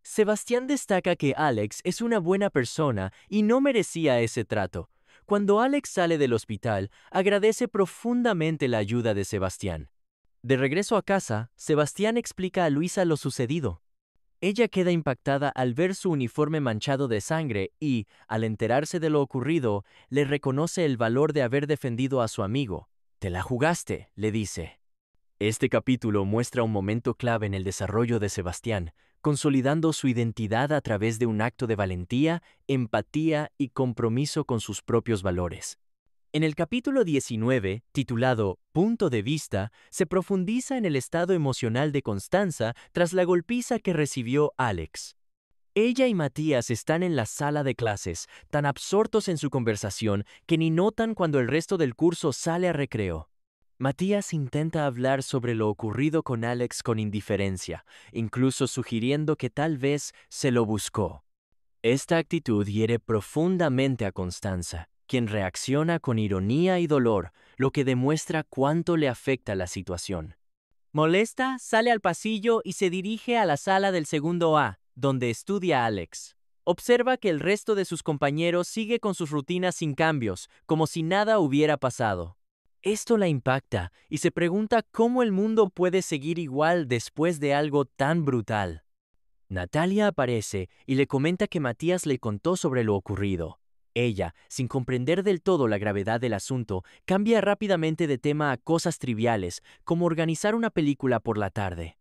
Sebastián destaca que Alex es una buena persona y no merecía ese trato. Cuando Alex sale del hospital, agradece profundamente la ayuda de Sebastián. De regreso a casa, Sebastián explica a Luisa lo sucedido. Ella queda impactada al ver su uniforme manchado de sangre y, al enterarse de lo ocurrido, le reconoce el valor de haber defendido a su amigo. «Te la jugaste», le dice. Este capítulo muestra un momento clave en el desarrollo de Sebastián, consolidando su identidad a través de un acto de valentía, empatía y compromiso con sus propios valores. En el capítulo 19, titulado Punto de vista, se profundiza en el estado emocional de Constanza tras la golpiza que recibió Alex. Ella y Matías están en la sala de clases, tan absortos en su conversación que ni notan cuando el resto del curso sale a recreo. Matías intenta hablar sobre lo ocurrido con Alex con indiferencia, incluso sugiriendo que tal vez se lo buscó. Esta actitud hiere profundamente a Constanza, quien reacciona con ironía y dolor, lo que demuestra cuánto le afecta la situación. Molesta, sale al pasillo y se dirige a la sala del segundo A, donde estudia Alex. Observa que el resto de sus compañeros sigue con sus rutinas sin cambios, como si nada hubiera pasado. Esto la impacta y se pregunta cómo el mundo puede seguir igual después de algo tan brutal. Natalia aparece y le comenta que Matías le contó sobre lo ocurrido. Ella, sin comprender del todo la gravedad del asunto, cambia rápidamente de tema a cosas triviales, como organizar una película por la tarde.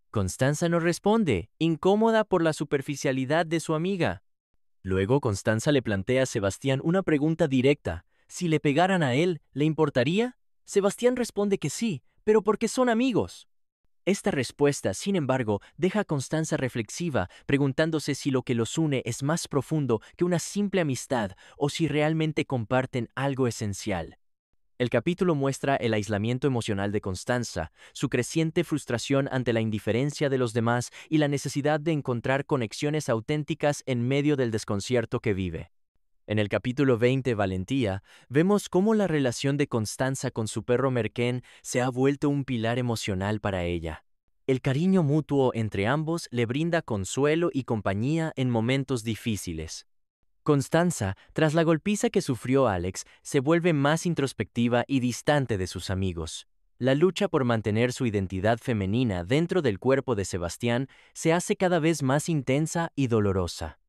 Constanza no responde, incómoda por la superficialidad de su amiga. Luego Constanza le plantea a Sebastián una pregunta directa. Si le pegaran a él, ¿le importaría? Sebastián responde que sí, pero porque son amigos. Esta respuesta, sin embargo, deja a Constanza reflexiva, preguntándose si lo que los une es más profundo que una simple amistad o si realmente comparten algo esencial. El capítulo muestra el aislamiento emocional de Constanza, su creciente frustración ante la indiferencia de los demás y la necesidad de encontrar conexiones auténticas en medio del desconcierto que vive. En el capítulo 20, Valentía, vemos cómo la relación de Constanza con su perro Merquén se ha vuelto un pilar emocional para ella. El cariño mutuo entre ambos le brinda consuelo y compañía en momentos difíciles. Constanza, tras la golpiza que sufrió Alex, se vuelve más introspectiva y distante de sus amigos. La lucha por mantener su identidad femenina dentro del cuerpo de Sebastián se hace cada vez más intensa y dolorosa.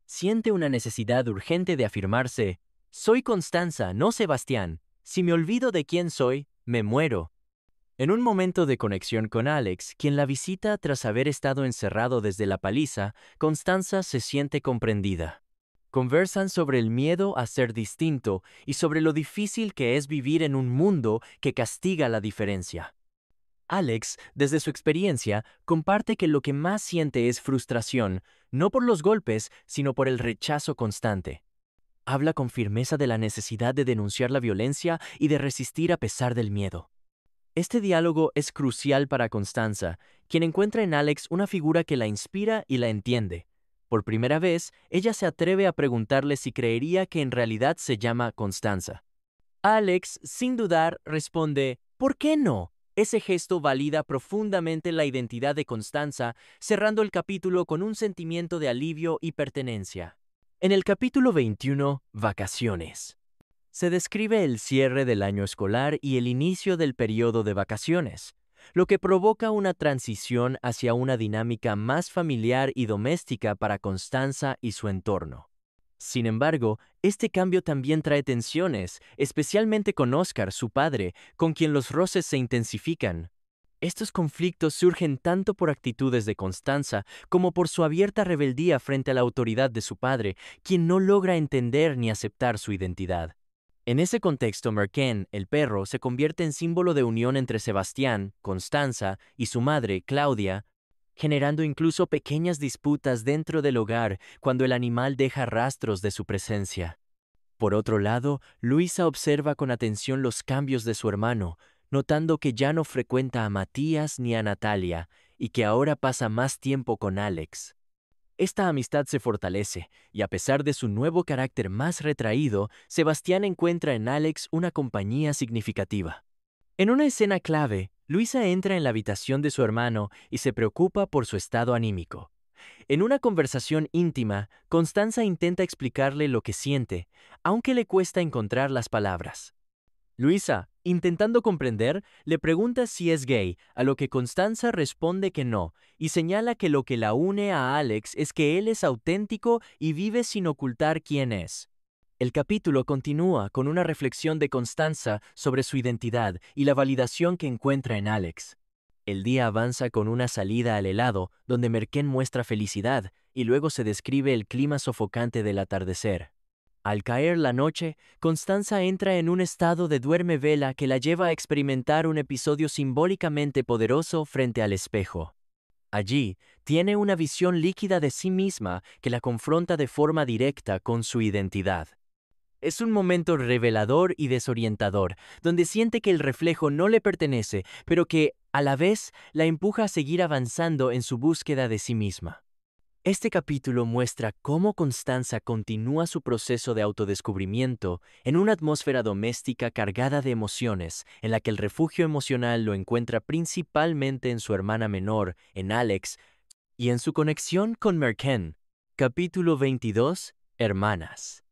Siente una necesidad urgente de afirmarse: soy Constanza, no Sebastián. Si me olvido de quién soy, me muero. En un momento de conexión con Alex, quien la visita tras haber estado encerrado desde la paliza, Constanza se siente comprendida. Conversan sobre el miedo a ser distinto y sobre lo difícil que es vivir en un mundo que castiga la diferencia. Alex, desde su experiencia, comparte que lo que más siente es frustración, no por los golpes, sino por el rechazo constante. Habla con firmeza de la necesidad de denunciar la violencia y de resistir a pesar del miedo. Este diálogo es crucial para Constanza, quien encuentra en Alex una figura que la inspira y la entiende. Por primera vez, ella se atreve a preguntarle si creería que en realidad se llama Constanza. Alex, sin dudar, responde: ¿por qué no? Ese gesto valida profundamente la identidad de Constanza, cerrando el capítulo con un sentimiento de alivio y pertenencia. En el capítulo 21, Vacaciones, se describe el cierre del año escolar y el inicio del periodo de vacaciones, lo que provoca una transición hacia una dinámica más familiar y doméstica para Constanza y su entorno. Sin embargo, este cambio también trae tensiones, especialmente con Oscar, su padre, con quien los roces se intensifican. Estos conflictos surgen tanto por actitudes de Constanza como por su abierta rebeldía frente a la autoridad de su padre, quien no logra entender ni aceptar su identidad. En ese contexto, Merquén, el perro, se convierte en símbolo de unión entre Sebastián, Constanza y su madre, Claudia, generando incluso pequeñas disputas dentro del hogar cuando el animal deja rastros de su presencia. Por otro lado, Luisa observa con atención los cambios de su hermano, notando que ya no frecuenta a Matías ni a Natalia y que ahora pasa más tiempo con Alex. Esta amistad se fortalece, y a pesar de su nuevo carácter más retraído, Sebastián encuentra en Alex una compañía significativa. En una escena clave, Luisa entra en la habitación de su hermano y se preocupa por su estado anímico. En una conversación íntima, Constanza intenta explicarle lo que siente, aunque le cuesta encontrar las palabras. Luisa, intentando comprender, le pregunta si es gay, a lo que Constanza responde que no, y señala que lo que la une a Alex es que él es auténtico y vive sin ocultar quién es. El capítulo continúa con una reflexión de Constanza sobre su identidad y la validación que encuentra en Alex. El día avanza con una salida al helado, donde Merken muestra felicidad, y luego se describe el clima sofocante del atardecer. Al caer la noche, Constanza entra en un estado de duerme vela que la lleva a experimentar un episodio simbólicamente poderoso frente al espejo. Allí, tiene una visión líquida de sí misma que la confronta de forma directa con su identidad. Es un momento revelador y desorientador, donde siente que el reflejo no le pertenece, pero que, a la vez, la empuja a seguir avanzando en su búsqueda de sí misma. Este capítulo muestra cómo Constanza continúa su proceso de autodescubrimiento en una atmósfera doméstica cargada de emociones, en la que el refugio emocional lo encuentra principalmente en su hermana menor, en Alex, y en su conexión con Merken. Capítulo 22. Hermanas.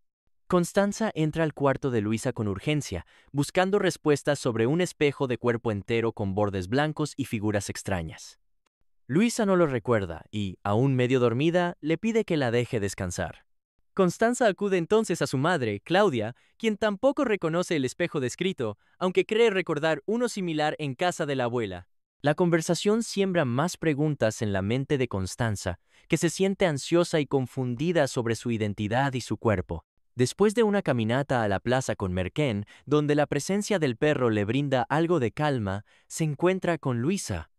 Constanza entra al cuarto de Luisa con urgencia, buscando respuestas sobre un espejo de cuerpo entero con bordes blancos y figuras extrañas. Luisa no lo recuerda y, aún medio dormida, le pide que la deje descansar. Constanza acude entonces a su madre, Claudia, quien tampoco reconoce el espejo descrito, aunque cree recordar uno similar en casa de la abuela. La conversación siembra más preguntas en la mente de Constanza, que se siente ansiosa y confundida sobre su identidad y su cuerpo. Después de una caminata a la plaza con Merken, donde la presencia del perro le brinda algo de calma, se encuentra con Luisa.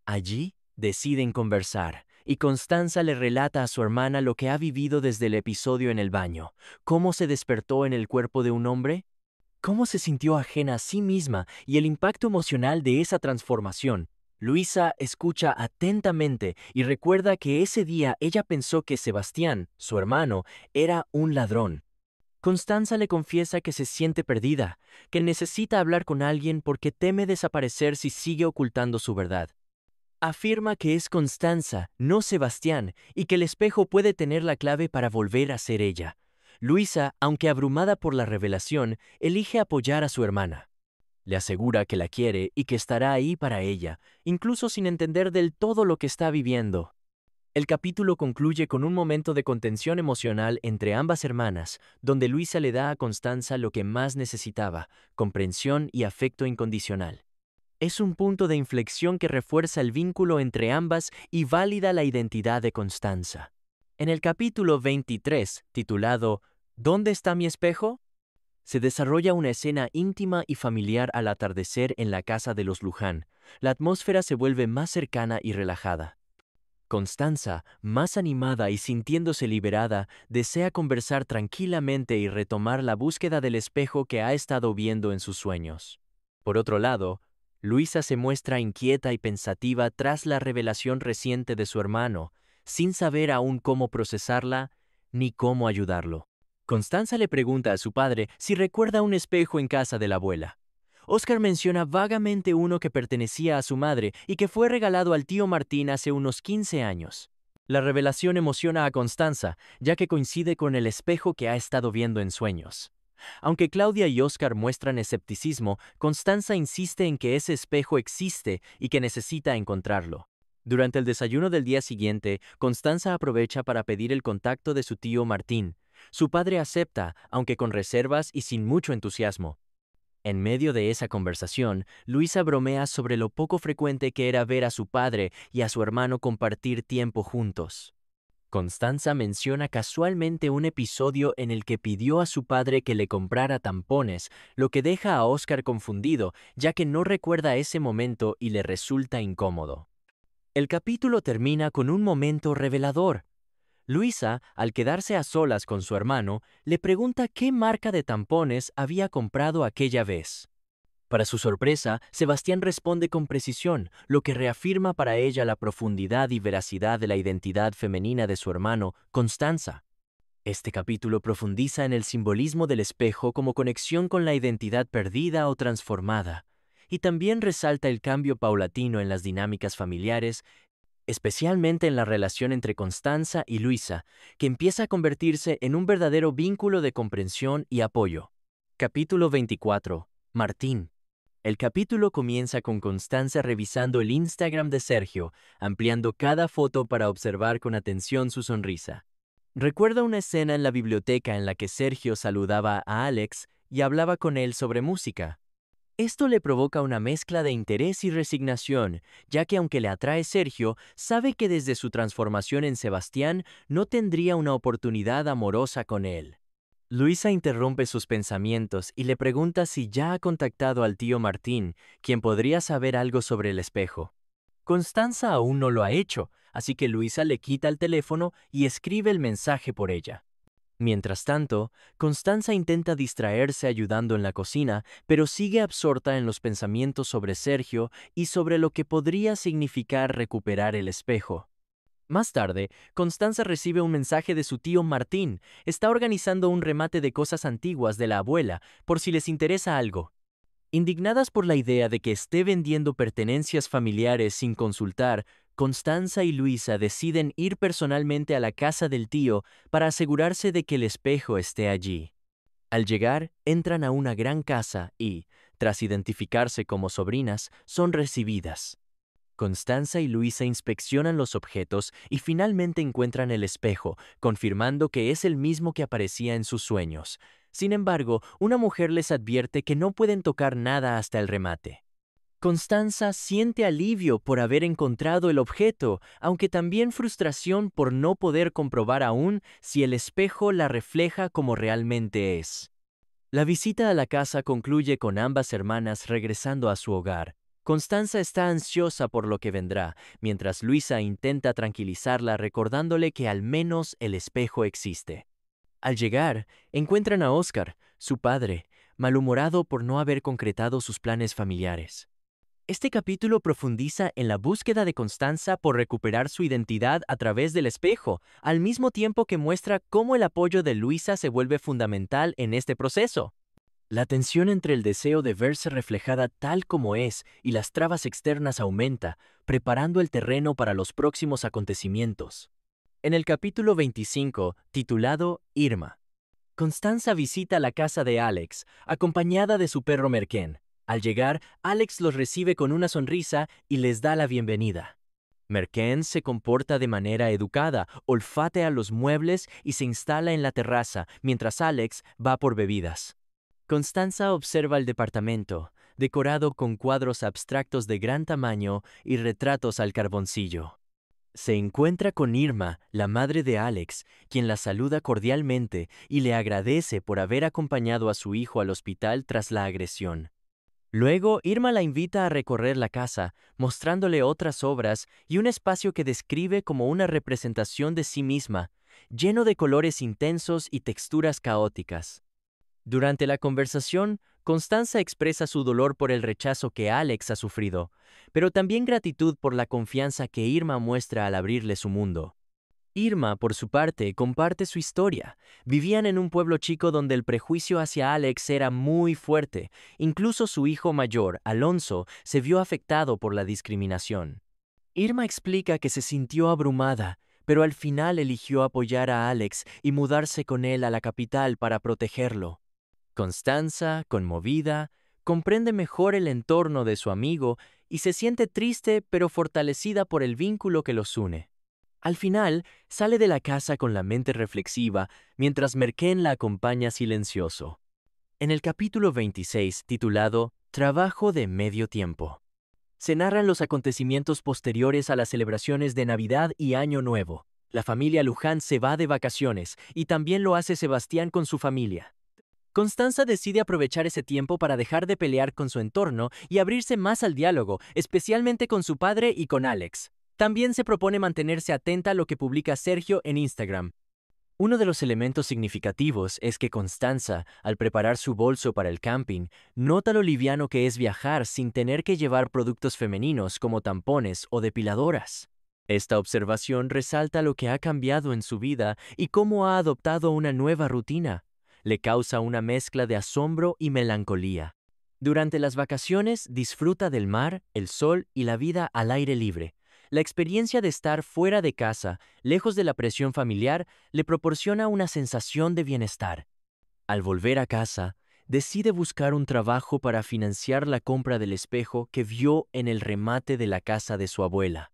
Allí, deciden conversar, y Constanza le relata a su hermana lo que ha vivido desde el episodio en el baño, cómo se despertó en el cuerpo de un hombre, cómo se sintió ajena a sí misma y el impacto emocional de esa transformación. Luisa escucha atentamente y recuerda que ese día ella pensó que Sebastián, su hermano, era un ladrón. Constanza le confiesa que se siente perdida, que necesita hablar con alguien porque teme desaparecer si sigue ocultando su verdad. Afirma que es Constanza, no Sebastián, y que el espejo puede tener la clave para volver a ser ella. Luisa, aunque abrumada por la revelación, elige apoyar a su hermana. Le asegura que la quiere y que estará ahí para ella, incluso sin entender del todo lo que está viviendo. El capítulo concluye con un momento de contención emocional entre ambas hermanas, donde Luisa le da a Constanza lo que más necesitaba, comprensión y afecto incondicional. Es un punto de inflexión que refuerza el vínculo entre ambas y válida la identidad de Constanza. En el capítulo 23, titulado ¿Dónde está mi espejo?, se desarrolla una escena íntima y familiar al atardecer en la casa de los Luján. La atmósfera se vuelve más cercana y relajada. Constanza, más animada y sintiéndose liberada, desea conversar tranquilamente y retomar la búsqueda del espejo que ha estado viendo en sus sueños. Por otro lado, Luisa se muestra inquieta y pensativa tras la revelación reciente de su hermano, sin saber aún cómo procesarla ni cómo ayudarlo. Constanza le pregunta a su padre si recuerda un espejo en casa de la abuela. Oscar menciona vagamente uno que pertenecía a su madre y que fue regalado al tío Martín hace unos 15 años. La revelación emociona a Constanza, ya que coincide con el espejo que ha estado viendo en sueños. Aunque Claudia y Oscar muestran escepticismo, Constanza insiste en que ese espejo existe y que necesita encontrarlo. Durante el desayuno del día siguiente, Constanza aprovecha para pedir el contacto de su tío Martín. Su padre acepta, aunque con reservas y sin mucho entusiasmo. En medio de esa conversación, Luisa bromea sobre lo poco frecuente que era ver a su padre y a su hermano compartir tiempo juntos. Constanza menciona casualmente un episodio en el que pidió a su padre que le comprara tampones, lo que deja a Oscar confundido, ya que no recuerda ese momento y le resulta incómodo. El capítulo termina con un momento revelador. Luisa, al quedarse a solas con su hermano, le pregunta qué marca de tampones había comprado aquella vez. Para su sorpresa, Sebastián responde con precisión, lo que reafirma para ella la profundidad y veracidad de la identidad femenina de su hermano, Constanza. Este capítulo profundiza en el simbolismo del espejo como conexión con la identidad perdida o transformada, y también resalta el cambio paulatino en las dinámicas familiares, especialmente en la relación entre Constanza y Luisa, que empieza a convertirse en un verdadero vínculo de comprensión y apoyo. Capítulo 24. Martín. El capítulo comienza con Constanza revisando el Instagram de Sergio, ampliando cada foto para observar con atención su sonrisa. Recuerda una escena en la biblioteca en la que Sergio saludaba a Alex y hablaba con él sobre música. Esto le provoca una mezcla de interés y resignación, ya que aunque le atrae Sergio, sabe que desde su transformación en Sebastián no tendría una oportunidad amorosa con él. Luisa interrumpe sus pensamientos y le pregunta si ya ha contactado al tío Martín, quien podría saber algo sobre el espejo. Constanza aún no lo ha hecho, así que Luisa le quita el teléfono y escribe el mensaje por ella. Mientras tanto, Constanza intenta distraerse ayudando en la cocina, pero sigue absorta en los pensamientos sobre Sergio y sobre lo que podría significar recuperar el espejo. Más tarde, Constanza recibe un mensaje de su tío Martín. Está organizando un remate de cosas antiguas de la abuela, por si les interesa algo. Indignadas por la idea de que esté vendiendo pertenencias familiares sin consultar, Constanza y Luisa deciden ir personalmente a la casa del tío para asegurarse de que el espejo esté allí. Al llegar, entran a una gran casa y, tras identificarse como sobrinas, son recibidas. Constanza y Luisa inspeccionan los objetos y finalmente encuentran el espejo, confirmando que es el mismo que aparecía en sus sueños. Sin embargo, una mujer les advierte que no pueden tocar nada hasta el remate. Constanza siente alivio por haber encontrado el objeto, aunque también frustración por no poder comprobar aún si el espejo la refleja como realmente es. La visita a la casa concluye con ambas hermanas regresando a su hogar. Constanza está ansiosa por lo que vendrá, mientras Luisa intenta tranquilizarla recordándole que al menos el espejo existe. Al llegar, encuentran a Oscar, su padre, malhumorado por no haber concretado sus planes familiares. Este capítulo profundiza en la búsqueda de Constanza por recuperar su identidad a través del espejo, al mismo tiempo que muestra cómo el apoyo de Luisa se vuelve fundamental en este proceso. La tensión entre el deseo de verse reflejada tal como es y las trabas externas aumenta, preparando el terreno para los próximos acontecimientos. En el capítulo 25, titulado Irma, Constanza visita la casa de Alex, acompañada de su perro Merken. Al llegar, Alex los recibe con una sonrisa y les da la bienvenida. Merken se comporta de manera educada, olfatea los muebles y se instala en la terraza, mientras Alex va por bebidas. Constanza observa el departamento, decorado con cuadros abstractos de gran tamaño y retratos al carboncillo. Se encuentra con Irma, la madre de Alex, quien la saluda cordialmente y le agradece por haber acompañado a su hijo al hospital tras la agresión. Luego, Irma la invita a recorrer la casa, mostrándole otras obras y un espacio que describe como una representación de sí misma, lleno de colores intensos y texturas caóticas. Durante la conversación, Constanza expresa su dolor por el rechazo que Alex ha sufrido, pero también gratitud por la confianza que Irma muestra al abrirle su mundo. Irma, por su parte, comparte su historia. Vivían en un pueblo chico donde el prejuicio hacia Alex era muy fuerte. Incluso su hijo mayor, Alonso, se vio afectado por la discriminación. Irma explica que se sintió abrumada, pero al final eligió apoyar a Alex y mudarse con él a la capital para protegerlo. Constanza, conmovida, comprende mejor el entorno de su amigo y se siente triste pero fortalecida por el vínculo que los une. Al final, sale de la casa con la mente reflexiva, mientras Merken la acompaña silencioso. En el capítulo 26, titulado Trabajo de medio tiempo, se narran los acontecimientos posteriores a las celebraciones de Navidad y Año Nuevo. La familia Luján se va de vacaciones y también lo hace Sebastián con su familia. Constanza decide aprovechar ese tiempo para dejar de pelear con su entorno y abrirse más al diálogo, especialmente con su padre y con Alex. También se propone mantenerse atenta a lo que publica Sergio en Instagram. Uno de los elementos significativos es que Constanza, al preparar su bolso para el camping, nota lo liviano que es viajar sin tener que llevar productos femeninos como tampones o depiladoras. Esta observación resalta lo que ha cambiado en su vida y cómo ha adoptado una nueva rutina. Le causa una mezcla de asombro y melancolía. Durante las vacaciones disfruta del mar, el sol y la vida al aire libre. La experiencia de estar fuera de casa, lejos de la presión familiar, le proporciona una sensación de bienestar. Al volver a casa, decide buscar un trabajo para financiar la compra del espejo que vio en el remate de la casa de su abuela.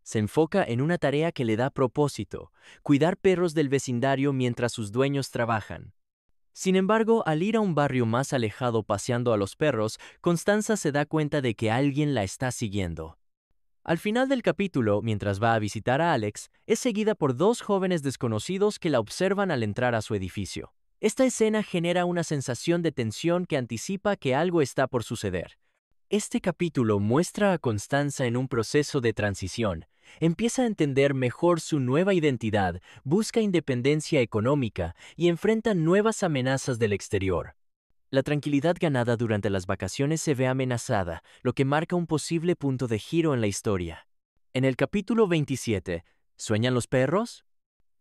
Se enfoca en una tarea que le da propósito: cuidar perros del vecindario mientras sus dueños trabajan. Sin embargo, al ir a un barrio más alejado paseando a los perros, Constanza se da cuenta de que alguien la está siguiendo. Al final del capítulo, mientras va a visitar a Alex, es seguida por dos jóvenes desconocidos que la observan al entrar a su edificio. Esta escena genera una sensación de tensión que anticipa que algo está por suceder. Este capítulo muestra a Constanza en un proceso de transición. Empieza a entender mejor su nueva identidad, busca independencia económica y enfrenta nuevas amenazas del exterior. La tranquilidad ganada durante las vacaciones se ve amenazada, lo que marca un posible punto de giro en la historia. En el capítulo 27, ¿sueñan los perros?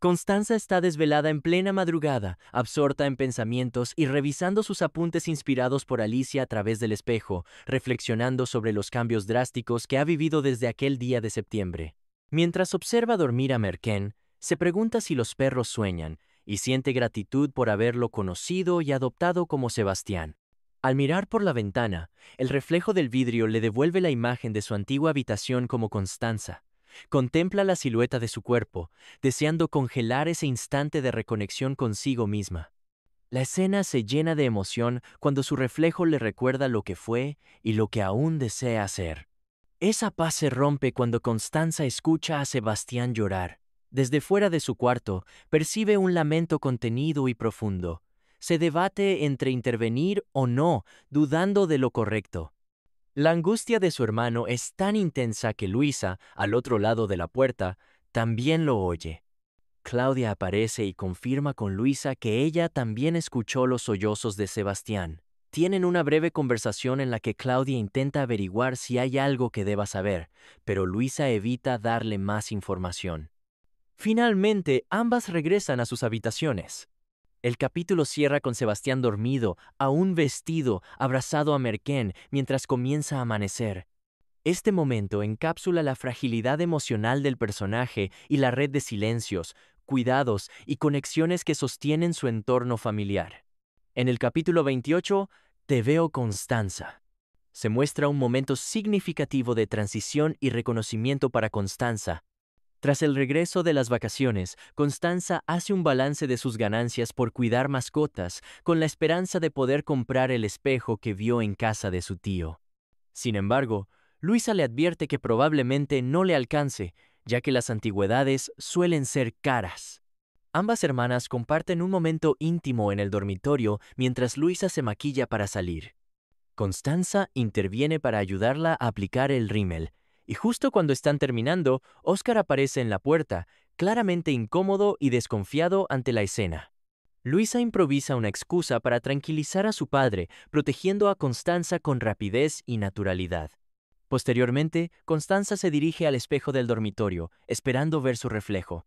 Constanza está desvelada en plena madrugada, absorta en pensamientos y revisando sus apuntes inspirados por Alicia a través del espejo, reflexionando sobre los cambios drásticos que ha vivido desde aquel día de septiembre. Mientras observa dormir a Merken, se pregunta si los perros sueñan, y siente gratitud por haberlo conocido y adoptado como Sebastián. Al mirar por la ventana, el reflejo del vidrio le devuelve la imagen de su antigua habitación como Constanza. Contempla la silueta de su cuerpo, deseando congelar ese instante de reconexión consigo misma. La escena se llena de emoción cuando su reflejo le recuerda lo que fue y lo que aún desea ser. Esa paz se rompe cuando Constanza escucha a Sebastián llorar. Desde fuera de su cuarto, percibe un lamento contenido y profundo. Se debate entre intervenir o no, dudando de lo correcto. La angustia de su hermano es tan intensa que Luisa, al otro lado de la puerta, también lo oye. Claudia aparece y confirma con Luisa que ella también escuchó los sollozos de Sebastián. Tienen una breve conversación en la que Claudia intenta averiguar si hay algo que deba saber, pero Luisa evita darle más información. Finalmente, ambas regresan a sus habitaciones. El capítulo cierra con Sebastián dormido, aún vestido, abrazado a Merken, mientras comienza a amanecer. Este momento encapsula la fragilidad emocional del personaje y la red de silencios, cuidados y conexiones que sostienen su entorno familiar. En el capítulo 28, Te veo Constanza. Se muestra un momento significativo de transición y reconocimiento para Constanza. Tras el regreso de las vacaciones, Constanza hace un balance de sus ganancias por cuidar mascotas, con la esperanza de poder comprar el espejo que vio en casa de su tío. Sin embargo, Luisa le advierte que probablemente no le alcance, ya que las antigüedades suelen ser caras. Ambas hermanas comparten un momento íntimo en el dormitorio mientras Luisa se maquilla para salir. Constanza interviene para ayudarla a aplicar el rímel, y justo cuando están terminando, Oscar aparece en la puerta, claramente incómodo y desconfiado ante la escena. Luisa improvisa una excusa para tranquilizar a su padre, protegiendo a Constanza con rapidez y naturalidad. Posteriormente, Constanza se dirige al espejo del dormitorio, esperando ver su reflejo.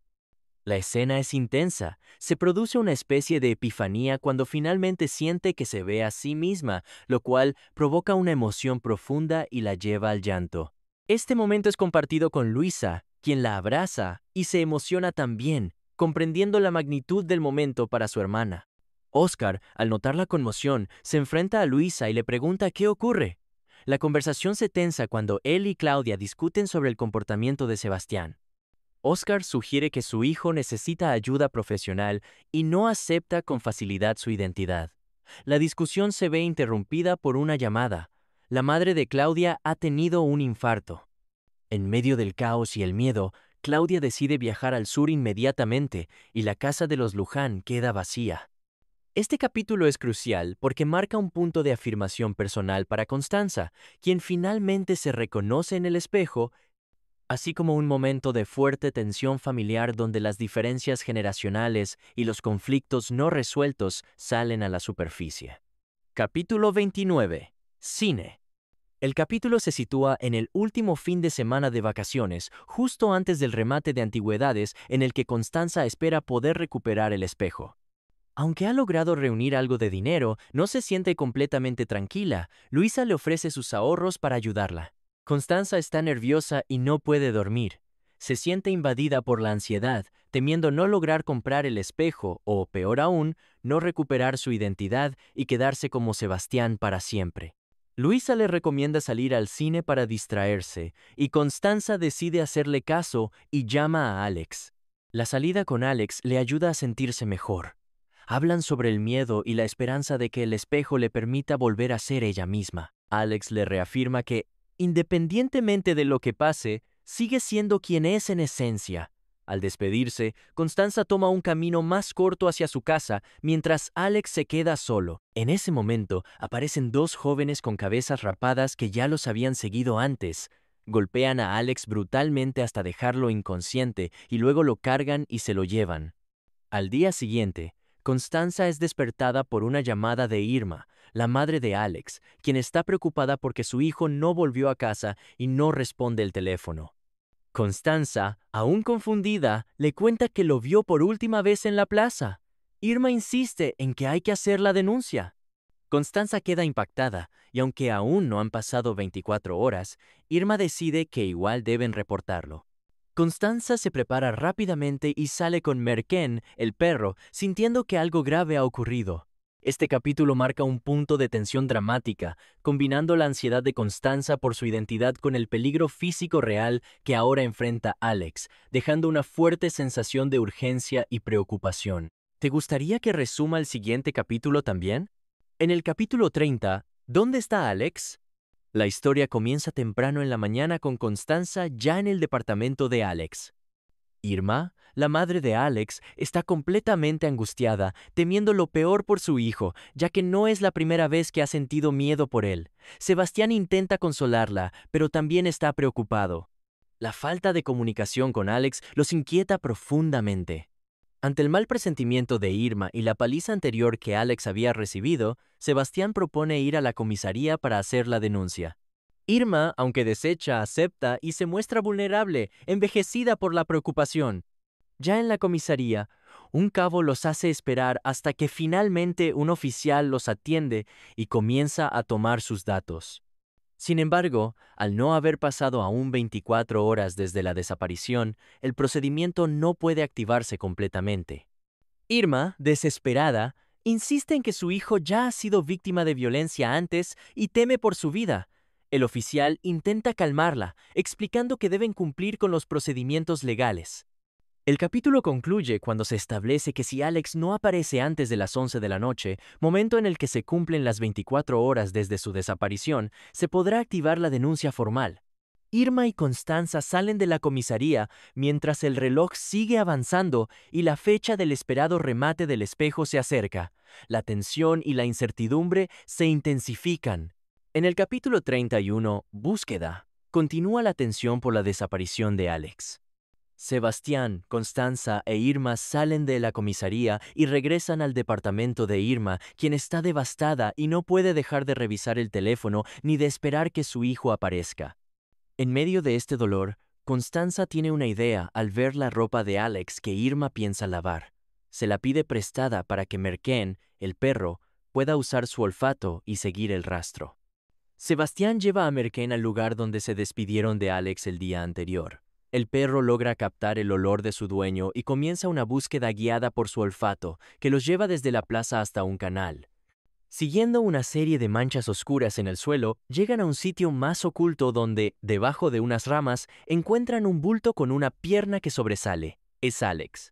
La escena es intensa. Se produce una especie de epifanía cuando finalmente siente que se ve a sí misma, lo cual provoca una emoción profunda y la lleva al llanto. Este momento es compartido con Luisa, quien la abraza y se emociona también, comprendiendo la magnitud del momento para su hermana. Oscar, al notar la conmoción, se enfrenta a Luisa y le pregunta qué ocurre. La conversación se tensa cuando él y Claudia discuten sobre el comportamiento de Sebastián. Oscar sugiere que su hijo necesita ayuda profesional y no acepta con facilidad su identidad. La discusión se ve interrumpida por una llamada. La madre de Claudia ha tenido un infarto. En medio del caos y el miedo, Claudia decide viajar al sur inmediatamente y la casa de los Luján queda vacía. Este capítulo es crucial porque marca un punto de afirmación personal para Constanza, quien finalmente se reconoce en el espejo, así como un momento de fuerte tensión familiar donde las diferencias generacionales y los conflictos no resueltos salen a la superficie. Capítulo 29. Cine. El capítulo se sitúa en el último fin de semana de vacaciones, justo antes del remate de antigüedades en el que Constanza espera poder recuperar el espejo. Aunque ha logrado reunir algo de dinero, no se siente completamente tranquila. Luisa le ofrece sus ahorros para ayudarla. Constanza está nerviosa y no puede dormir. Se siente invadida por la ansiedad, temiendo no lograr comprar el espejo o, peor aún, no recuperar su identidad y quedarse como Sebastián para siempre. Luisa le recomienda salir al cine para distraerse, y Constanza decide hacerle caso y llama a Alex. La salida con Alex le ayuda a sentirse mejor. Hablan sobre el miedo y la esperanza de que el espejo le permita volver a ser ella misma. Alex le reafirma que, independientemente de lo que pase, sigue siendo quien es en esencia. Al despedirse, Constanza toma un camino más corto hacia su casa, mientras Alex se queda solo. En ese momento, aparecen dos jóvenes con cabezas rapadas que ya los habían seguido antes. Golpean a Alex brutalmente hasta dejarlo inconsciente y luego lo cargan y se lo llevan. Al día siguiente, Constanza es despertada por una llamada de Irma, la madre de Alex, quien está preocupada porque su hijo no volvió a casa y no responde el teléfono. Constanza, aún confundida, le cuenta que lo vio por última vez en la plaza. Irma insiste en que hay que hacer la denuncia. Constanza queda impactada, y aunque aún no han pasado 24 horas, Irma decide que igual deben reportarlo. Constanza se prepara rápidamente y sale con Merken, el perro, sintiendo que algo grave ha ocurrido. Este capítulo marca un punto de tensión dramática, combinando la ansiedad de Constanza por su identidad con el peligro físico real que ahora enfrenta Alex, dejando una fuerte sensación de urgencia y preocupación. ¿Te gustaría que resuma el siguiente capítulo también? En el capítulo 30, ¿dónde está Alex? La historia comienza temprano en la mañana con Constanza ya en el departamento de Alex. Irma, la madre de Alex, está completamente angustiada, temiendo lo peor por su hijo, ya que no es la primera vez que ha sentido miedo por él. Sebastián intenta consolarla, pero también está preocupado. La falta de comunicación con Alex los inquieta profundamente. Ante el mal presentimiento de Irma y la paliza anterior que Alex había recibido, Sebastián propone ir a la comisaría para hacer la denuncia. Irma, aunque deshecha, acepta y se muestra vulnerable, envejecida por la preocupación. Ya en la comisaría, un cabo los hace esperar hasta que finalmente un oficial los atiende y comienza a tomar sus datos. Sin embargo, al no haber pasado aún 24 horas desde la desaparición, el procedimiento no puede activarse completamente. Irma, desesperada, insiste en que su hijo ya ha sido víctima de violencia antes y teme por su vida. El oficial intenta calmarla, explicando que deben cumplir con los procedimientos legales. El capítulo concluye cuando se establece que si Alex no aparece antes de las 11 de la noche, momento en el que se cumplen las 24 horas desde su desaparición, se podrá activar la denuncia formal. Irma y Constanza salen de la comisaría mientras el reloj sigue avanzando y la fecha del esperado remate del espejo se acerca. La tensión y la incertidumbre se intensifican. En el capítulo 31, Búsqueda, continúa la tensión por la desaparición de Alex. Sebastián, Constanza e Irma salen de la comisaría y regresan al departamento de Irma, quien está devastada y no puede dejar de revisar el teléfono ni de esperar que su hijo aparezca. En medio de este dolor, Constanza tiene una idea al ver la ropa de Alex que Irma piensa lavar. Se la pide prestada para que Merken, el perro, pueda usar su olfato y seguir el rastro. Sebastián lleva a Merken al lugar donde se despidieron de Alex el día anterior. El perro logra captar el olor de su dueño y comienza una búsqueda guiada por su olfato, que los lleva desde la plaza hasta un canal. Siguiendo una serie de manchas oscuras en el suelo, llegan a un sitio más oculto donde, debajo de unas ramas, encuentran un bulto con una pierna que sobresale. Es Alex.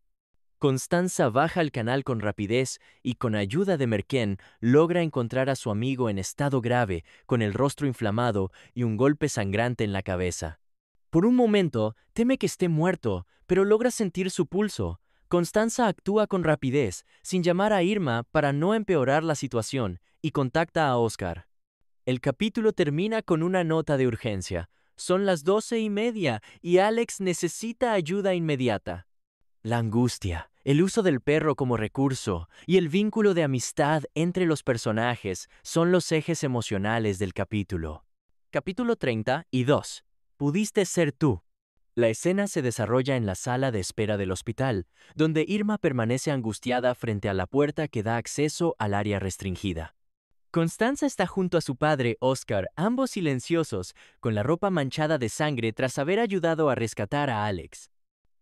Constanza baja al canal con rapidez y, con ayuda de Merken, logra encontrar a su amigo en estado grave, con el rostro inflamado y un golpe sangrante en la cabeza. Por un momento, teme que esté muerto, pero logra sentir su pulso. Constanza actúa con rapidez, sin llamar a Irma para no empeorar la situación, y contacta a Oscar. El capítulo termina con una nota de urgencia. Son las 12:30 y Alex necesita ayuda inmediata. La angustia, el uso del perro como recurso y el vínculo de amistad entre los personajes son los ejes emocionales del capítulo. Capítulo 32. Pudiste ser tú. La escena se desarrolla en la sala de espera del hospital, donde Irma permanece angustiada frente a la puerta que da acceso al área restringida. Constanza está junto a su padre, Oscar, ambos silenciosos, con la ropa manchada de sangre tras haber ayudado a rescatar a Alex.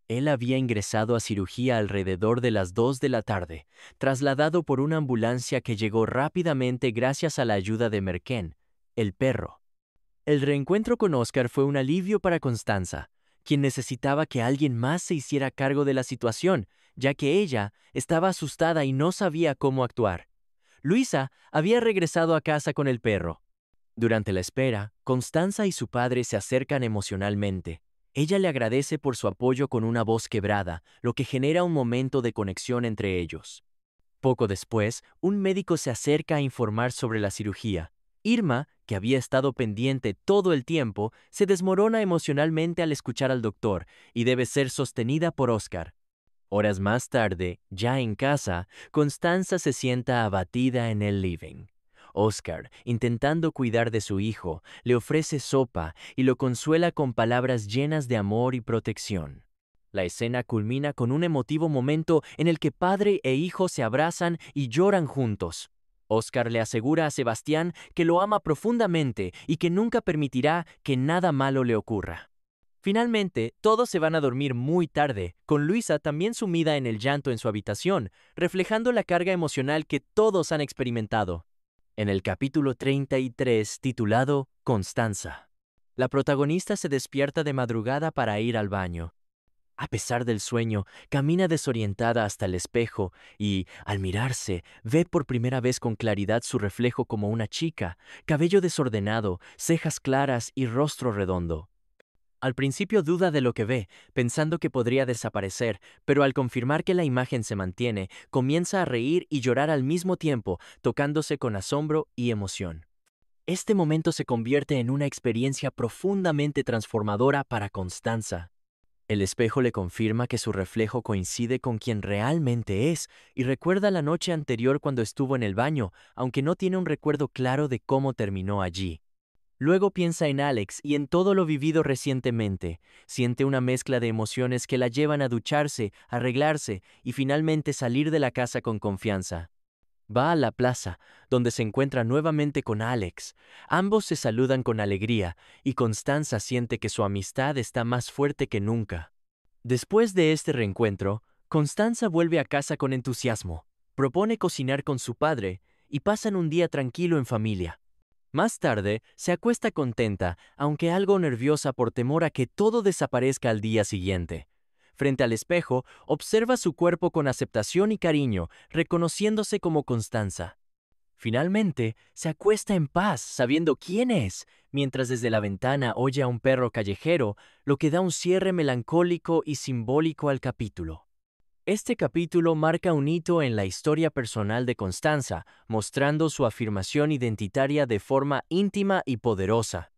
Él había ingresado a cirugía alrededor de las 2 de la tarde, trasladado por una ambulancia que llegó rápidamente gracias a la ayuda de Merken, el perro. El reencuentro con Oscar fue un alivio para Constanza, quien necesitaba que alguien más se hiciera cargo de la situación, ya que ella estaba asustada y no sabía cómo actuar. Luisa había regresado a casa con el perro. Durante la espera, Constanza y su padre se acercan emocionalmente. Ella le agradece por su apoyo con una voz quebrada, lo que genera un momento de conexión entre ellos. Poco después, un médico se acerca a informar sobre la cirugía. Irma, que había estado pendiente todo el tiempo, se desmorona emocionalmente al escuchar al doctor y debe ser sostenida por Oscar. Horas más tarde, ya en casa, Constanza se sienta abatida en el living. Oscar, intentando cuidar de su hijo, le ofrece sopa y lo consuela con palabras llenas de amor y protección. La escena culmina con un emotivo momento en el que padre e hijo se abrazan y lloran juntos. Oscar le asegura a Sebastián que lo ama profundamente y que nunca permitirá que nada malo le ocurra. Finalmente, todos se van a dormir muy tarde, con Luisa también sumida en el llanto en su habitación, reflejando la carga emocional que todos han experimentado. En el capítulo 33, titulado Constanza, la protagonista se despierta de madrugada para ir al baño. A pesar del sueño, camina desorientada hasta el espejo y, al mirarse, ve por primera vez con claridad su reflejo como una chica, cabello desordenado, cejas claras y rostro redondo. Al principio duda de lo que ve, pensando que podría desaparecer, pero al confirmar que la imagen se mantiene, comienza a reír y llorar al mismo tiempo, tocándose con asombro y emoción. Este momento se convierte en una experiencia profundamente transformadora para Constanza. El espejo le confirma que su reflejo coincide con quien realmente es y recuerda la noche anterior cuando estuvo en el baño, aunque no tiene un recuerdo claro de cómo terminó allí. Luego piensa en Alex y en todo lo vivido recientemente. Siente una mezcla de emociones que la llevan a ducharse, arreglarse y finalmente salir de la casa con confianza. Va a la plaza, donde se encuentra nuevamente con Alex. Ambos se saludan con alegría y Constanza siente que su amistad está más fuerte que nunca. Después de este reencuentro, Constanza vuelve a casa con entusiasmo, propone cocinar con su padre y pasan un día tranquilo en familia. Más tarde, se acuesta contenta, aunque algo nerviosa por temor a que todo desaparezca al día siguiente. Frente al espejo, observa su cuerpo con aceptación y cariño, reconociéndose como Constanza. Finalmente, se acuesta en paz, sabiendo quién es, mientras desde la ventana oye a un perro callejero, lo que da un cierre melancólico y simbólico al capítulo. Este capítulo marca un hito en la historia personal de Constanza, mostrando su afirmación identitaria de forma íntima y poderosa.